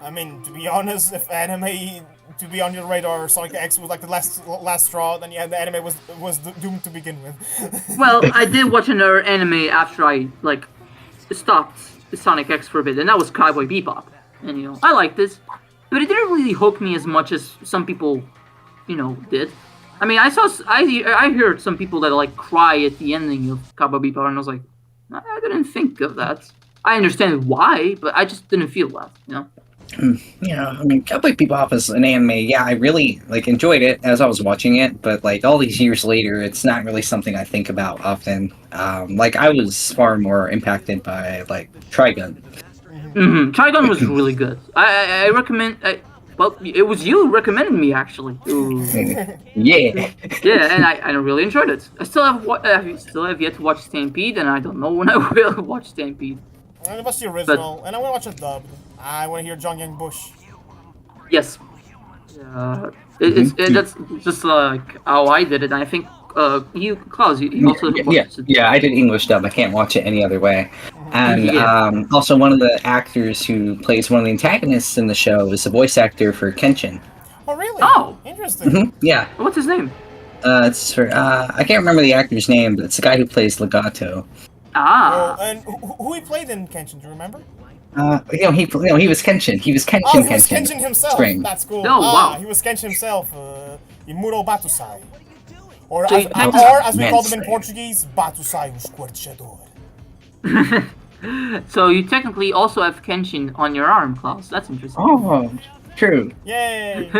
I mean, to be honest, if anime to be on your radar, Sonic X was like the last straw, then yeah, the anime was doomed to begin with. Well, I did watch another anime after I stopped Sonic X for a bit, and that was Cowboy Bebop. And you know, I liked this, but it didn't really hook me as much as some people, you know, did. I mean, I heard some people that like cry at the ending of Cowboy Bebop, and I was like, I didn't think of that. I understand why, but I just didn't feel that, you know. Yeah, I mean, Cowboy Bebop is an anime. Yeah, I really enjoyed it as I was watching it, but all these years later, it's not really something I think about often. I was far more impacted by Trigun. Mm-hmm. Trigun was really good. I recommend. Well, it was you who recommended me actually. Yeah. Yeah, and I really enjoyed it. I still have yet to watch Stampede, and I don't know when I will watch Stampede. I'm gonna watch the original, and I wanna watch it dubbed. I wanna hear John Young Bush. Yes. That's just like how I did it. And I think Klaus, you also watched it. Yeah, I did English dub. I can't watch it any other way. And also one of the actors who plays one of the antagonists in the show is the voice actor for Kenshin. Oh, really? Oh! Interesting. Yeah. What's his name? It's for, I can't remember the actor's name, but it's the guy who plays Legato. Ah. Oh, and who he played in Kenshin, do you remember? He was Kenshin. He was Kenshin. Oh, he was Kenshin himself. Spring. That's cool. Oh, wow. He was Kenshin himself. Imuro Batusai. Or So as we call them in Spring. Portuguese, Batusai o Esquartejador. So you technically also have Kenshin on your arm, Klaus. That's interesting. Oh, true. Yay!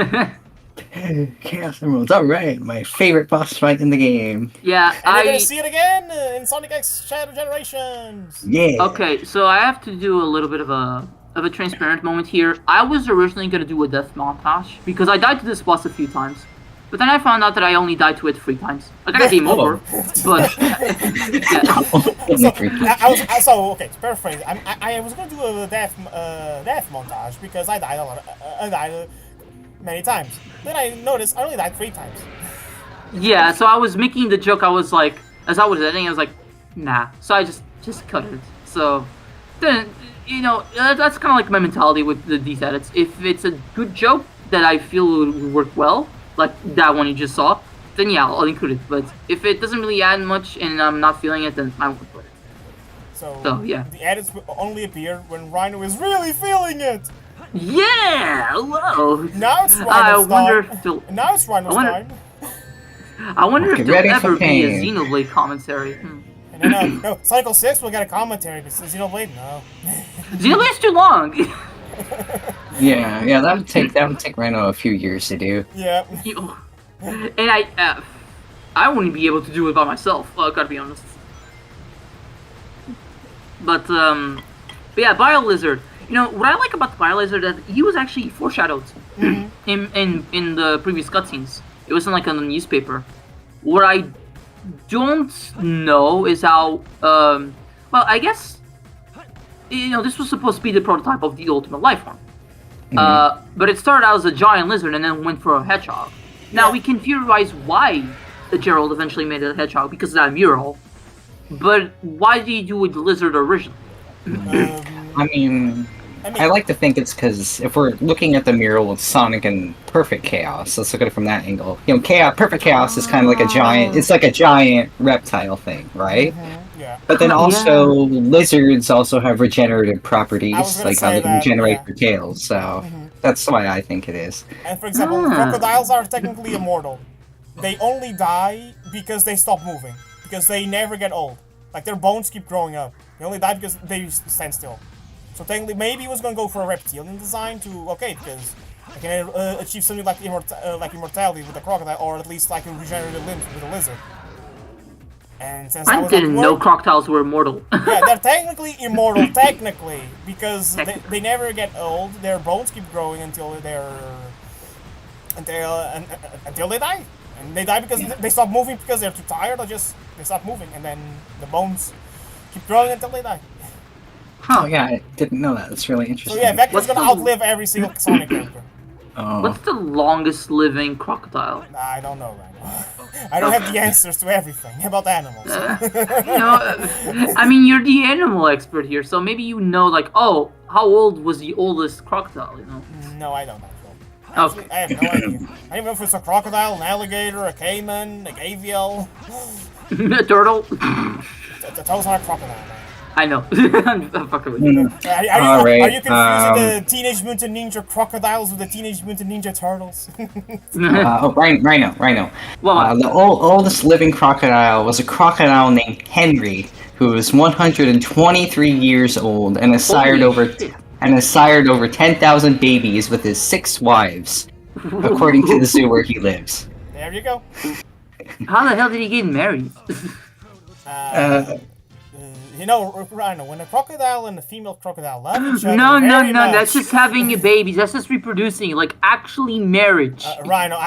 Chaos Emeralds. All right, my favorite boss fight in the game. Yeah, And you're gonna see it again in Sonic X Shadow Generations. Yeah. Okay, so I have to do a little bit of a of a transparent moment here. I was originally gonna do a death montage because I died to this boss a few times, but then I found out that I only died to it 3 times. I got a game over, but yeah. So, to paraphrase, I was gonna do a death montage because I died I died many times. Then I noticed I only died 3 times. Yeah, so I was making the joke. I was like, as I was editing, I was like, nah. So I just cut it. So then, that's kind of like my mentality with these edits. If it's a good joke that I feel would work well, like that one you just saw, then yeah, I'll include it. But if it doesn't really add much and I'm not feeling it, then I won't put it. So yeah. The edits will only appear when Rhino is really feeling it. Yeah, hello. Now it's Rhino's time. Now it's Rhino's time. I wonder if there'll ever be a Xenoblade commentary. No, Cycle 6 will get a commentary, but Xenoblade, no. Xenoblade's too long! Yeah, that would take Rhino a few years to do. Yeah. And I wouldn't be able to do it by myself, gotta be honest. But yeah, BioLizard. What I like about the BioLizard that he was actually foreshadowed in the previous cutscenes. It wasn't like on the newspaper. What I don't know is how, well, I guess, this was supposed to be the prototype of the Ultimate Life Form. But it started out as a giant lizard and then went for a hedgehog. Now, we can theorize why Gerald eventually made it a hedgehog, because of that mural. But why did he do a lizard originally? I like to think it's because if we're looking at the mural with Sonic and Perfect Chaos, let's look at it from that angle. Perfect Chaos is kind of like a giant. It's like a giant reptile thing, right? Yeah. But then also lizards also have regenerative properties, like how they can regenerate their tails. So that's why I think it is. And for example, crocodiles are technically immortal. They only die because they stop moving, because they never get old. Like their bones keep growing up. They only die because they stand still. So technically, maybe he was going to go for a reptilian design because I can achieve something like immortality with a crocodile, or at least like a regenerative limbs with a lizard. And since I didn't know crocodiles were immortal. Yeah, they're technically immortal, because they never get old. Their bones keep growing until they die. And they die because they stop moving because they're too tired, or just they stop moving, and then the bones keep growing until they die. Oh yeah, I didn't know that. That's really interesting. So yeah, Vector's gonna outlive every single Sonic character. Oh. What's the longest living crocodile? I don't know right now. I don't have the answers to everything about animals. I mean, you're the animal expert here, so maybe like, oh, how old was the oldest crocodile, No, I don't know. Okay. I have no idea. I don't even know if it's a crocodile, an alligator, a caiman, a gavial. A turtle? Those aren't crocodile, man. I know. I'm fucking with you. Are you confusing the Teenage Mutant Ninja Crocodiles with the Teenage Mutant Ninja Turtles? Rhino. The oldest living crocodile was a crocodile named Henry, who was 123 years old and has sired over 10,000 babies with his 6 wives, according to the zoo where he lives. There you go. How the hell did he get married? Rhino, when a crocodile and a female crocodile love each other No, much, that's just having a baby. That's just reproducing, like actually marriage. Rhino,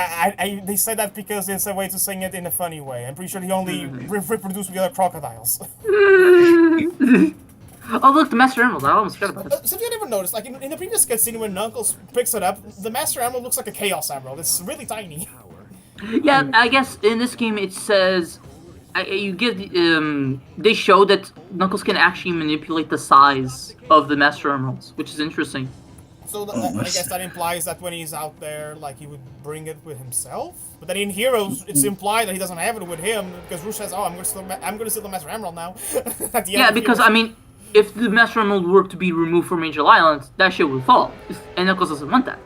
they say that because it's a way to saying it in a funny way. I'm pretty sure he only reproduced with other crocodiles. Oh look, the Master Emerald. I almost forgot about it. So if you never noticed, like in the previous cutscene when Knuckles picks it up, the Master Emerald looks like a Chaos Emerald. It's really tiny. Yeah, I guess in this game it says they show that Knuckles can actually manipulate the size of the Master Emeralds, which is interesting. So I guess that implies that when he's out there, like, he would bring it with himself. But then in Heroes, it's implied that he doesn't have it with him because Rouge says, "Oh, I'm going to steal the Master Emerald now." At the end because I mean, if the Master Emerald were to be removed from Angel Island, that shit would fall, and Knuckles doesn't want that.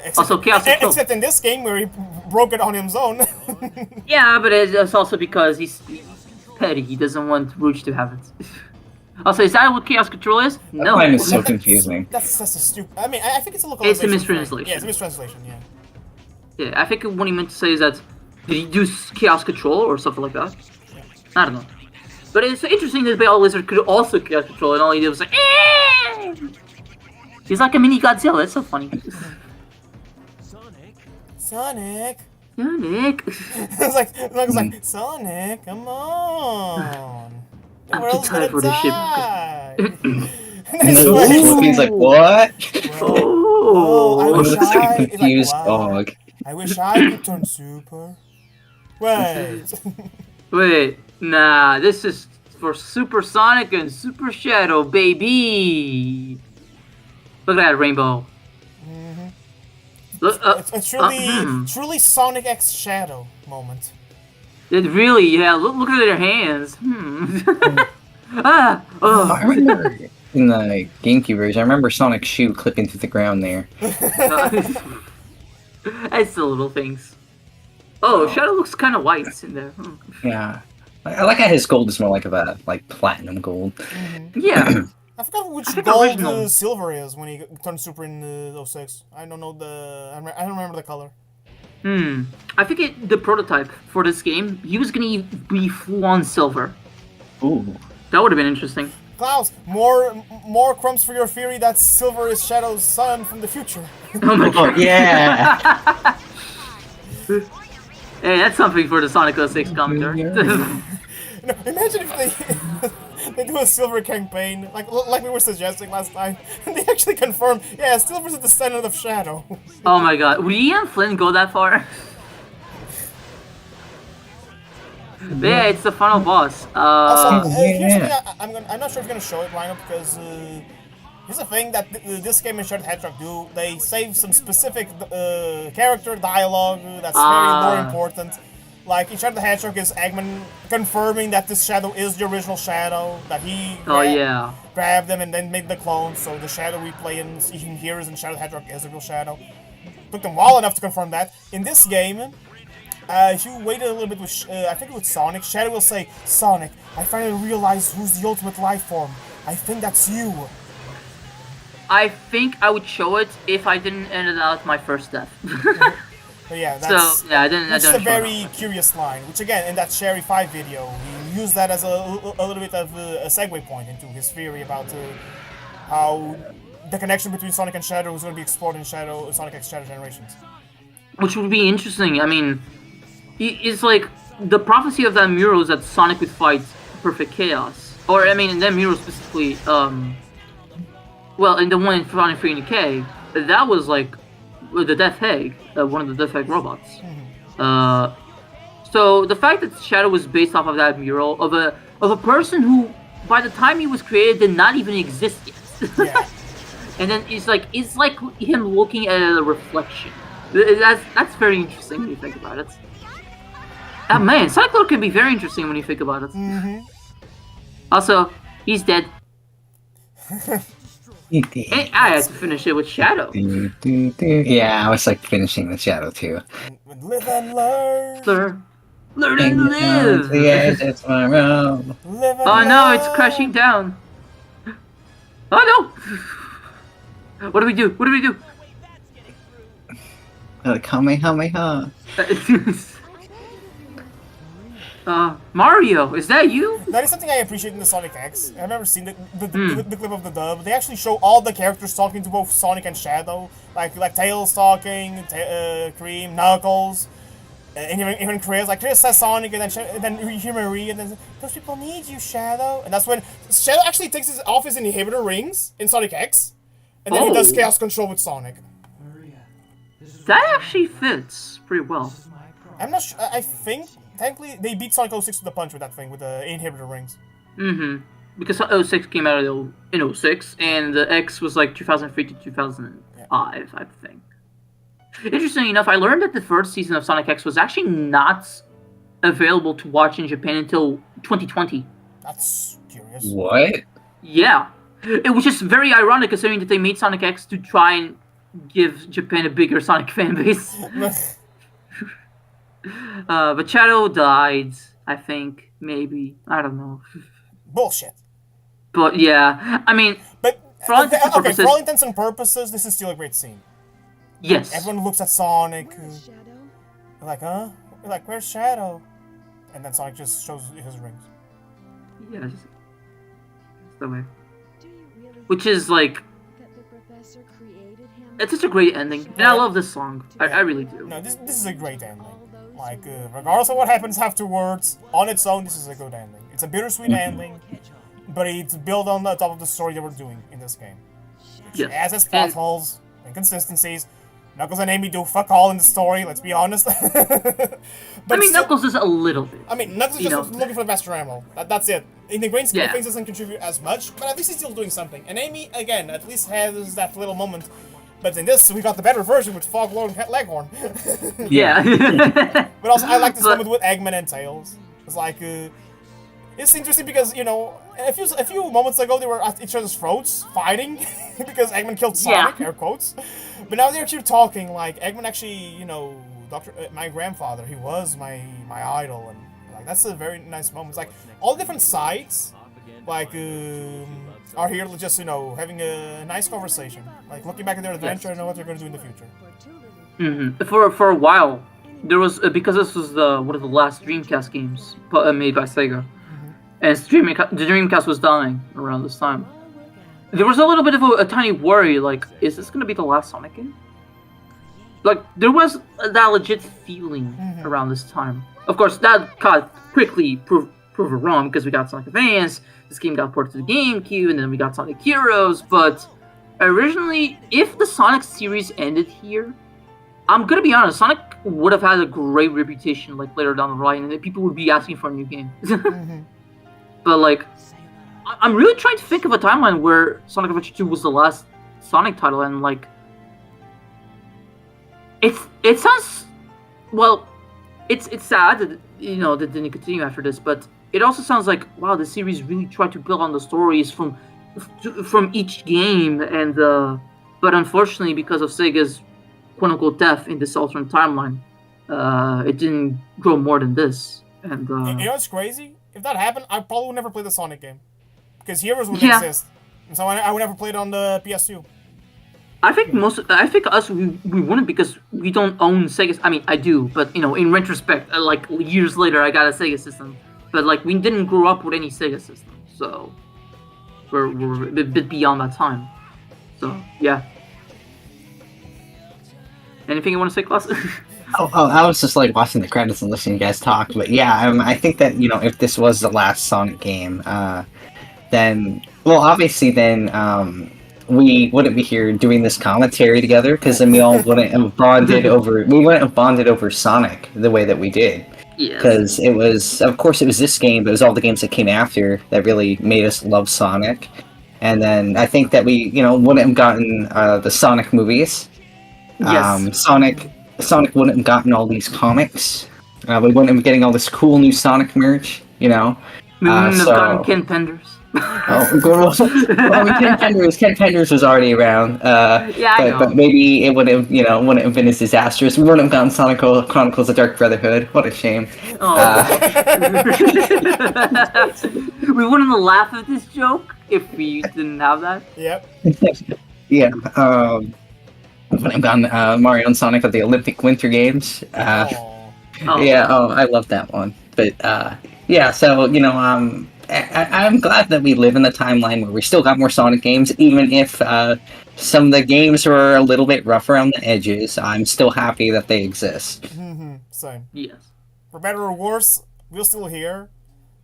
Except in this game where he broke it on his own. Yeah, but it's also because he's petty. He doesn't want Rouge to have it. Also, is that what Chaos Control is? No. That line is so confusing. That's a stupid. I mean, I think it's a localization. It's a mistranslation. Yeah, it's a mistranslation. Yeah. Yeah, I think what he meant to say is that did he do Chaos Control or something like that? Yeah. I don't know. But it's interesting that BioLizard could also Chaos Control, and all he did was like, He's like a mini Godzilla. That's so funny. Sonic. Sonic. It's like Sonic, come on. I'm We're too all tired gonna for this shit. die. He's like, what? Oh, I Oh. wish Looks like a I. It's like, confused wow. dog. I wish I could turn super. Wait. Wait, nah. This is for Super Sonic and Super Shadow, baby. Look at that rainbow. Look, It's truly Sonic X Shadow moment. It really, yeah. Look at their hands. I remember in the GameCube version, I remember Sonic's shoe clipping through the ground there. It's the little things. Oh, Shadow looks kind of white in there. Yeah. I like how his gold is more like platinum gold. Yeah. I forgot which think gold original. silver is when he turned super in 06. I don't know I don't remember the color. I think the prototype for this game, he was gonna be full on silver. Ooh. That would have been interesting. Klaus, more crumbs for your theory that silver is Shadow's son from the future. Oh my Oh, god. yeah! Hey, that's something for the Sonic 06 commentary. No, imagine if they do a silver campaign, like we were suggesting last time, and they actually confirm, yeah, silver's a descendant of Shadow. Oh my god. Would Ian Flynn go that far? But yeah, it's the final boss. Also, here's the yeah. thing, I'm not sure if you're gonna show it, Rhino, because here's the thing that this game and Shadow the Hedgehog do. They save some specific character dialogue that's very more important. Like in Shadow the Hedgehog is Eggman confirming that this Shadow is the original Shadow, that he grabbed them and then made the clone, so the Shadow we play in here is in Shadow the Hedgehog is the real Shadow. Took them while enough to confirm that. In this game, if you wait a little bit with, I think with Sonic, Shadow will say, Sonic, I finally realized who's the ultimate life form. I think that's you. I think I would show it if I didn't end out my first death. But yeah, that's, so, yeah, I didn't. that's I a don't very curious line, which again, in that Sherry 5 video, he used that as a little bit of a segue point into his theory about how the connection between Sonic and Shadow is going to be explored in Sonic X Shadow Generations. Which would be interesting. I mean, it's like the prophecy of that mural is that Sonic would fight Perfect Chaos. Or, I mean, in that mural specifically, well, in the one in Sonic 3 and K, that was like the Death Egg, one of the Death Egg robots. So the fact that Shadow was based off of that mural of a person who, by the time he was created, did not even exist yet. Yeah. And then it's like him looking at a reflection. That's very interesting when you think about it. Ah man, Sonic Lord can be very interesting when you think about it. Also, he's dead. And I had to finish it with Shadow. Yeah, I was like finishing the Shadow too. Live and learn. Learn and live. Yeah, that's my road. Live and Oh no, it's learn. crashing down. Oh no! What do we do? What do we do? Kamehameha. Mario, is that you? That is something I appreciate in the Sonic X. I remember seeing the clip of the dub. They actually show all the characters talking to both Sonic and Shadow, like Tails talking, Cream, Knuckles, and even Chris. Like Chris says Sonic, and then you hear Marie, and then those people need you, Shadow. And that's when Shadow actually takes off his inhibitor rings in Sonic X, and then he does Chaos Control with Sonic. That actually fits pretty well. I'm not sure. I think technically they beat Sonic 06 to the punch with that thing with the inhibitor rings. Because 06 came out in 06, and the X was like 2003 to 2005, I think. Interestingly enough, I learned that the first season of Sonic X was actually not available to watch in Japan until 2020. That's curious. What? Yeah. It was just very ironic considering that they made Sonic X to try and give Japan a bigger Sonic fan base. But Shadow died, I think, maybe. I don't know. Bullshit. But yeah, I mean, But for all intents and okay, purposes, for all intents and purposes, this is still a great scene. yes. Everyone looks at Sonic, Where's Shadow? like, huh? They're like, where's Shadow? And then Sonic just shows his rings. Yeah, that's the way. Do you really Which is like, that the professor It's such a great ending, and I love this song. I really do. No, this is a great ending. Like, regardless of what happens afterwards, on its own, this is a good ending. It's a bittersweet ending, but it's built on the top of the story that we're doing in this game. Which has its plot holes, inconsistencies. Knuckles and Amy do fuck all in the story, let's be honest. But I mean, Knuckles is a little bit. I mean, Knuckles is just looking for the Master Emerald. That's it. In the grand scheme of things, doesn't contribute as much, but at least he's still doing something. And Amy, again, at least has that little moment. But in this, we got the better version with Foglord and Leghorn. Yeah. But also, I like this moment with Eggman and Tails. It's like, it's interesting because, you know, a few moments ago they were at each other's throats, fighting, because Eggman killed Sonic, air quotes. But now they're actually talking, like, Eggman actually, you know, my grandfather, he was my idol, and, like, that's a very nice moment. It's like, all different sides, like, are here just, you know, having a nice conversation. Like, looking back at their adventure and know what they're going to do in the future. For a while, there was, because this was one of the last Dreamcast games made by Sega, and the Dreamcast was dying around this time. There was a little bit of a tiny worry, like, is this going to be the last Sonic game? Like, there was that legit feeling around this time. Of course, that got quickly proved wrong, because we got Sonic Advance, this game got ported to the GameCube, and then we got Sonic Heroes, but originally, if the Sonic series ended here, I'm gonna be honest, Sonic would have had a great reputation, like, later down the line, and people would be asking for a new game. But, like, I'm really trying to think of a timeline where Sonic Adventure 2 was the last Sonic title, and, like, it sounds, well, it's sad that, you know, that didn't continue after this, but it also sounds like, wow, the series really tried to build on the stories from each game, and but unfortunately, because of Sega's quote-unquote death in this alternate timeline, it didn't grow more than this. And you know what's crazy? If that happened, I probably would never play the Sonic game. Because Heroes wouldn't exist. And so I would never play it on the PS2. I think we wouldn't, because we don't own Sega. I mean, I do, but, you know, in retrospect, like, years later, I got a Sega system. But, like, we didn't grow up with any Sega system, so we're a bit beyond that time. So, yeah. Anything you want to say, Klaus? I was just, like, watching the credits and listening to you guys talk, but yeah, I think that, you know, if this was the last Sonic game, then, well, obviously then, we wouldn't be here doing this commentary together, because then we all wouldn't have bonded over Sonic the way that we did. Because it was, of course, it was this game, but it was all the games that came after that really made us love Sonic. And then I think that we, you know, wouldn't have gotten the Sonic movies. Sonic wouldn't have gotten all these comics. We wouldn't have been getting all this cool new Sonic merch, you know. We wouldn't have gotten Ken Penders. Ken Penders was already around. But maybe it wouldn't have been as disastrous. We wouldn't have gotten Sonic Chronicles: The Dark Brotherhood. What a shame. We wouldn't have laughed at this joke if we didn't have that. Yep. Yeah. When I've gotten Mario and Sonic at the Olympic Winter Games. I love that one. But yeah, so, you know, I'm glad that we live in the timeline where we still got more Sonic games, even if some of the games were a little bit rough around the edges. I'm still happy that they exist. Same. Yes. For better or worse, we're still here.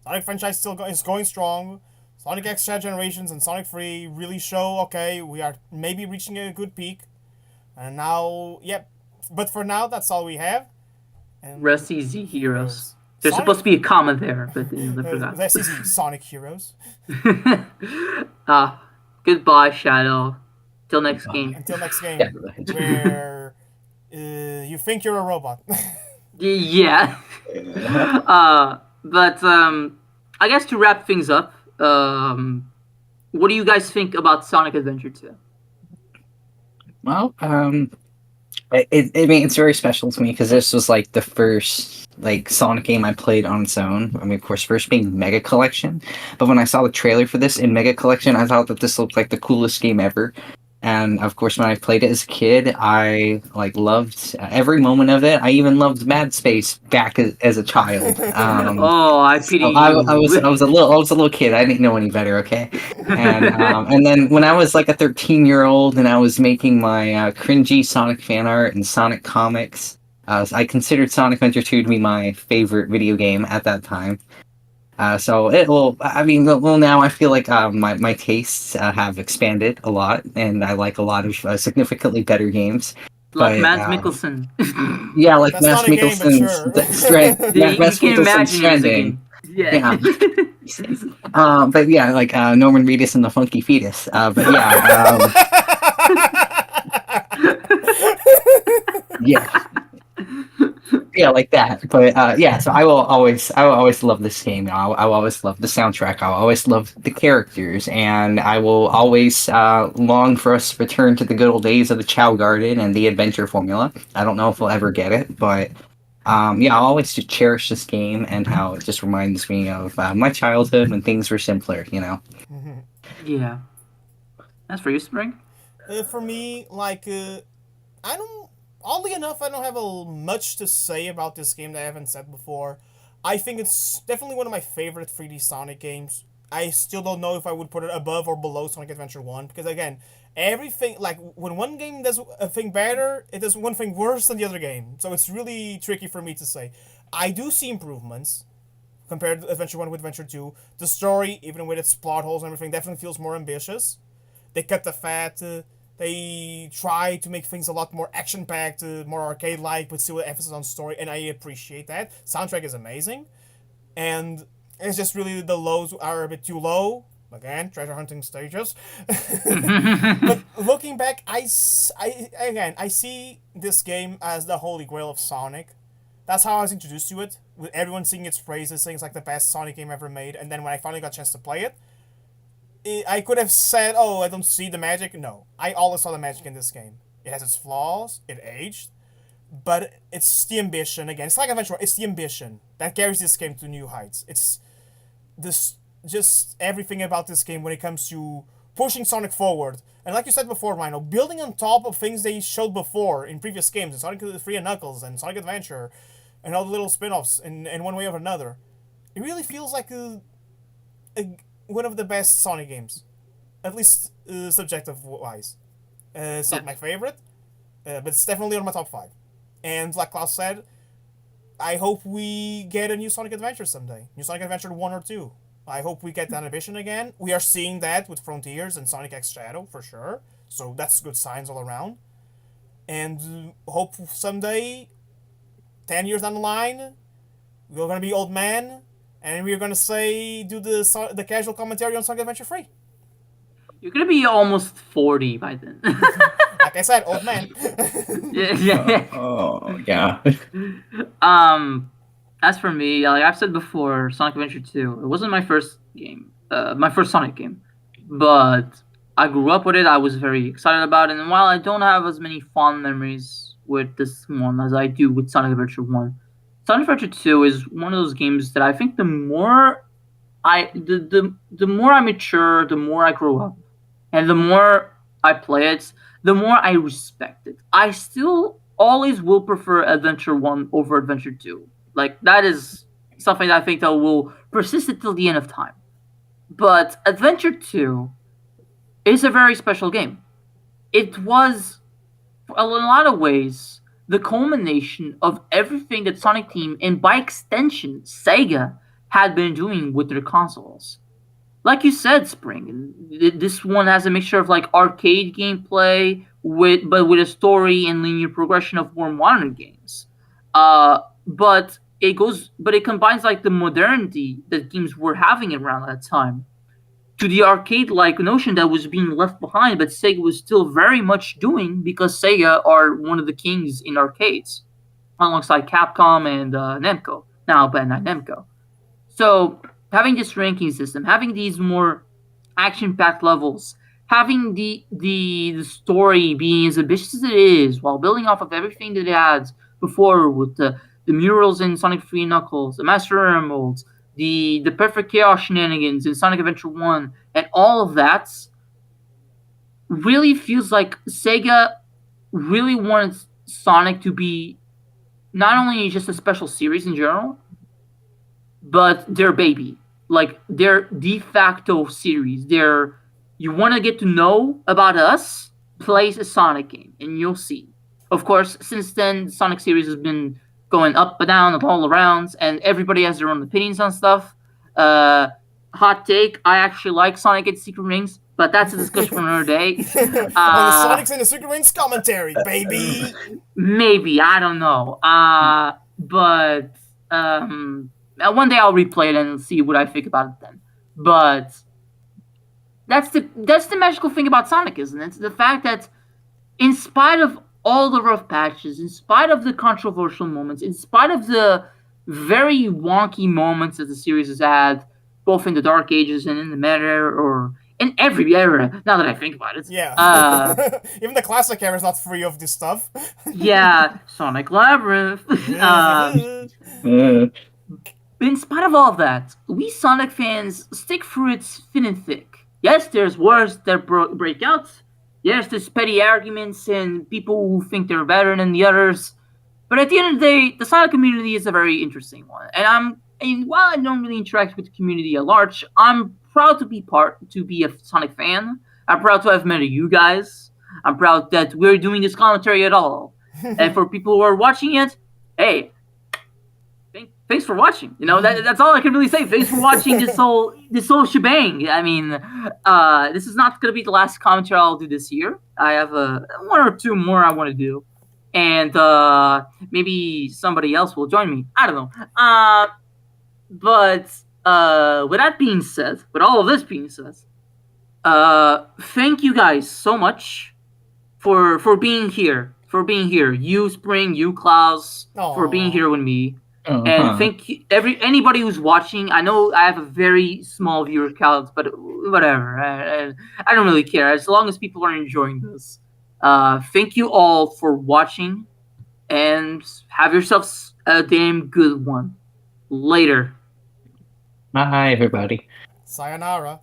Sonic franchise is going strong. Sonic X Generations and Sonic 3 really show, okay, we are maybe reaching a good peak. And now, but for now, that's all we have. And Rest easy, heroes. There's supposed to be a comma there, but they forgot. Rest easy, Sonic Heroes. Goodbye, Shadow. Till next game. Until next game, where you think you're a robot. Yeah. But I guess to wrap things up, what do you guys think about Sonic Adventure 2? Well, I mean, it's very special to me because this was like the first like Sonic game I played on its own. I mean, of course, first being Mega Collection, but when I saw the trailer for this in Mega Collection, I thought that this looked like the coolest game ever. And of course, when I played it as a kid, I like loved every moment of it. I even loved Mad Space back as a child. Oh, I pity So you. I was a little kid. I didn't know any better. Okay, and then when I was like a 13-year-old and I was making my cringy Sonic fan art and Sonic comics, I considered Sonic Adventure 2 to be my favorite video game at that time. So it will. I mean, well, now I feel like my tastes have expanded a lot, and I like a lot of significantly better games. Like But Mads Mikkelsen. yeah, like That's Mads not a game, but Mikkelsen's sure. You Mads can Mikkelsen's imagine it as a trending. game. Yeah. Yeah. But yeah, like Norman Reedus and the Funky Fetus. But yeah, yeah, yeah, like that. But yeah, so I will always love this game. I will always love the soundtrack. I'll always love the characters, and I will always long for us to return to the good old days of the Chow Garden and the adventure formula. I don't know if we'll ever get it, but yeah, I'll always just cherish this game and how it just reminds me of my childhood when things were simpler. You know. Yeah. That's for you, Spring? For me, like, I don't. Oddly enough, I don't have much to say about this game that I haven't said before. I think it's definitely one of my favorite 3D Sonic games. I still don't know if I would put it above or below Sonic Adventure 1, because again, everything, like, when one game does a thing better, it does one thing worse than the other game. So it's really tricky for me to say. I do see improvements compared to Adventure 1 with Adventure 2. The story, even with its plot holes and everything, definitely feels more ambitious. They cut the fat. They try to make things a lot more action-packed, more arcade-like, but still with emphasis on story, and I appreciate that. Soundtrack is amazing, and it's just really the lows are a bit too low. Again, treasure hunting stages. But looking back, again, I see this game as the holy grail of Sonic. That's how I was introduced to it, with everyone singing its praises, saying it's like the best Sonic game ever made, and then when I finally got a chance to play it, I could have said, oh, I don't see the magic. No, I always saw the magic in this game. It has its flaws, it aged, but it's the ambition, again. It's like Adventure, it's the ambition that carries this game to new heights. It's this, just everything about this game when it comes to pushing Sonic forward. And like you said before, Rhino, building on top of things they showed before in previous games, in Sonic 3 and Knuckles, and Sonic Adventure, and all the little spin-offs in one way or another. It really feels like one of the best Sonic games, at least subjective wise. It's not my favorite, but it's definitely on my top 5. And like Klaus said, I hope we get a new Sonic Adventure someday. New Sonic Adventure 1 or 2. I hope we get that ambition again. We are seeing that with Frontiers and Sonic X Shadow for sure. So that's good signs all around. And hope someday, 10 years down the line, we're gonna be old men, and we're gonna do the casual commentary on Sonic Adventure 3. You're gonna be almost 40 by then. Like I said, old man. Yeah. Oh yeah. As for me, like I've said before, Sonic Adventure 2, it wasn't my first game, my first Sonic game, but I grew up with it. I was very excited about it, and while I don't have as many fond memories with this one as I do with Sonic Adventure 1, Sonic Adventure 2 is one of those games that I think the more I mature, the more I grow up, and the more I play it, the more I respect it. I still always will prefer Adventure 1 over Adventure 2. Like, that is something that I think that will persist until the end of time. But Adventure 2 is a very special game. It was, in a lot of ways, the culmination of everything that Sonic Team, and by extension, Sega, had been doing with their consoles. Like you said, Spring, this one has a mixture of like arcade gameplay but with a story and linear progression of more modern games. But it combines like the modernity that games were having around that time to the arcade-like notion that was being left behind, but Sega was still very much doing because Sega are one of the kings in arcades, alongside Capcom and Namco. Now, but not Namco. So having this ranking system, having these more action-packed levels, having the story being as ambitious as it is, while building off of everything that it had before with the murals in Sonic 3 Knuckles, the Master Emeralds, the Perfect Chaos shenanigans in Sonic Adventure 1, and all of that really feels like Sega really wanted Sonic to be not only just a special series in general, but their baby, like their de facto series. Their you want to get to know about us, plays a Sonic game, and you'll see. Of course, since then, the Sonic series has been going up and down and all around, and everybody has their own opinions on stuff. Uh, Hot take: I actually like Sonic and Secret Rings, but that's a discussion for another day. On the Sonics and the Secret Rings commentary, baby. Maybe I don't know. But one day I'll replay it and see what I think about it then. But that's the magical thing about Sonic, isn't it? The fact that in spite of all the rough patches, in spite of the controversial moments, in spite of the very wonky moments that the series has had, both in the Dark Ages and in the Meta era, or in every era, now that I think about it. Yeah. Even the classic era is not free of this stuff. Yeah, Sonic Labyrinth. In spite of all of that, we Sonic fans stick through it thin and thick. Yes, there's wars that break out. Yes, there's petty arguments and people who think they're better than the others. But at the end of the day, the Sonic community is a very interesting one. And while I don't really interact with the community at large, I'm proud to be a Sonic fan. I'm proud to have met you guys. I'm proud that we're doing this commentary at all. And for people who are watching it, hey, thanks for watching. You know, that's all I can really say. Thanks for watching this whole shebang. I mean, this is not going to be the last commentary I'll do this year. I have one or two more I want to do, and maybe somebody else will join me. I don't know. But with that being said, with all of this being said, thank you guys so much for being here. For being here, you Spring, you Klaus, for being here with me. And thank you, anybody who's watching. I know I have a very small viewer count, but whatever. I don't really care as long as people are enjoying this. Thank you all for watching, and have yourselves a damn good one. Later. Bye, everybody. Sayonara.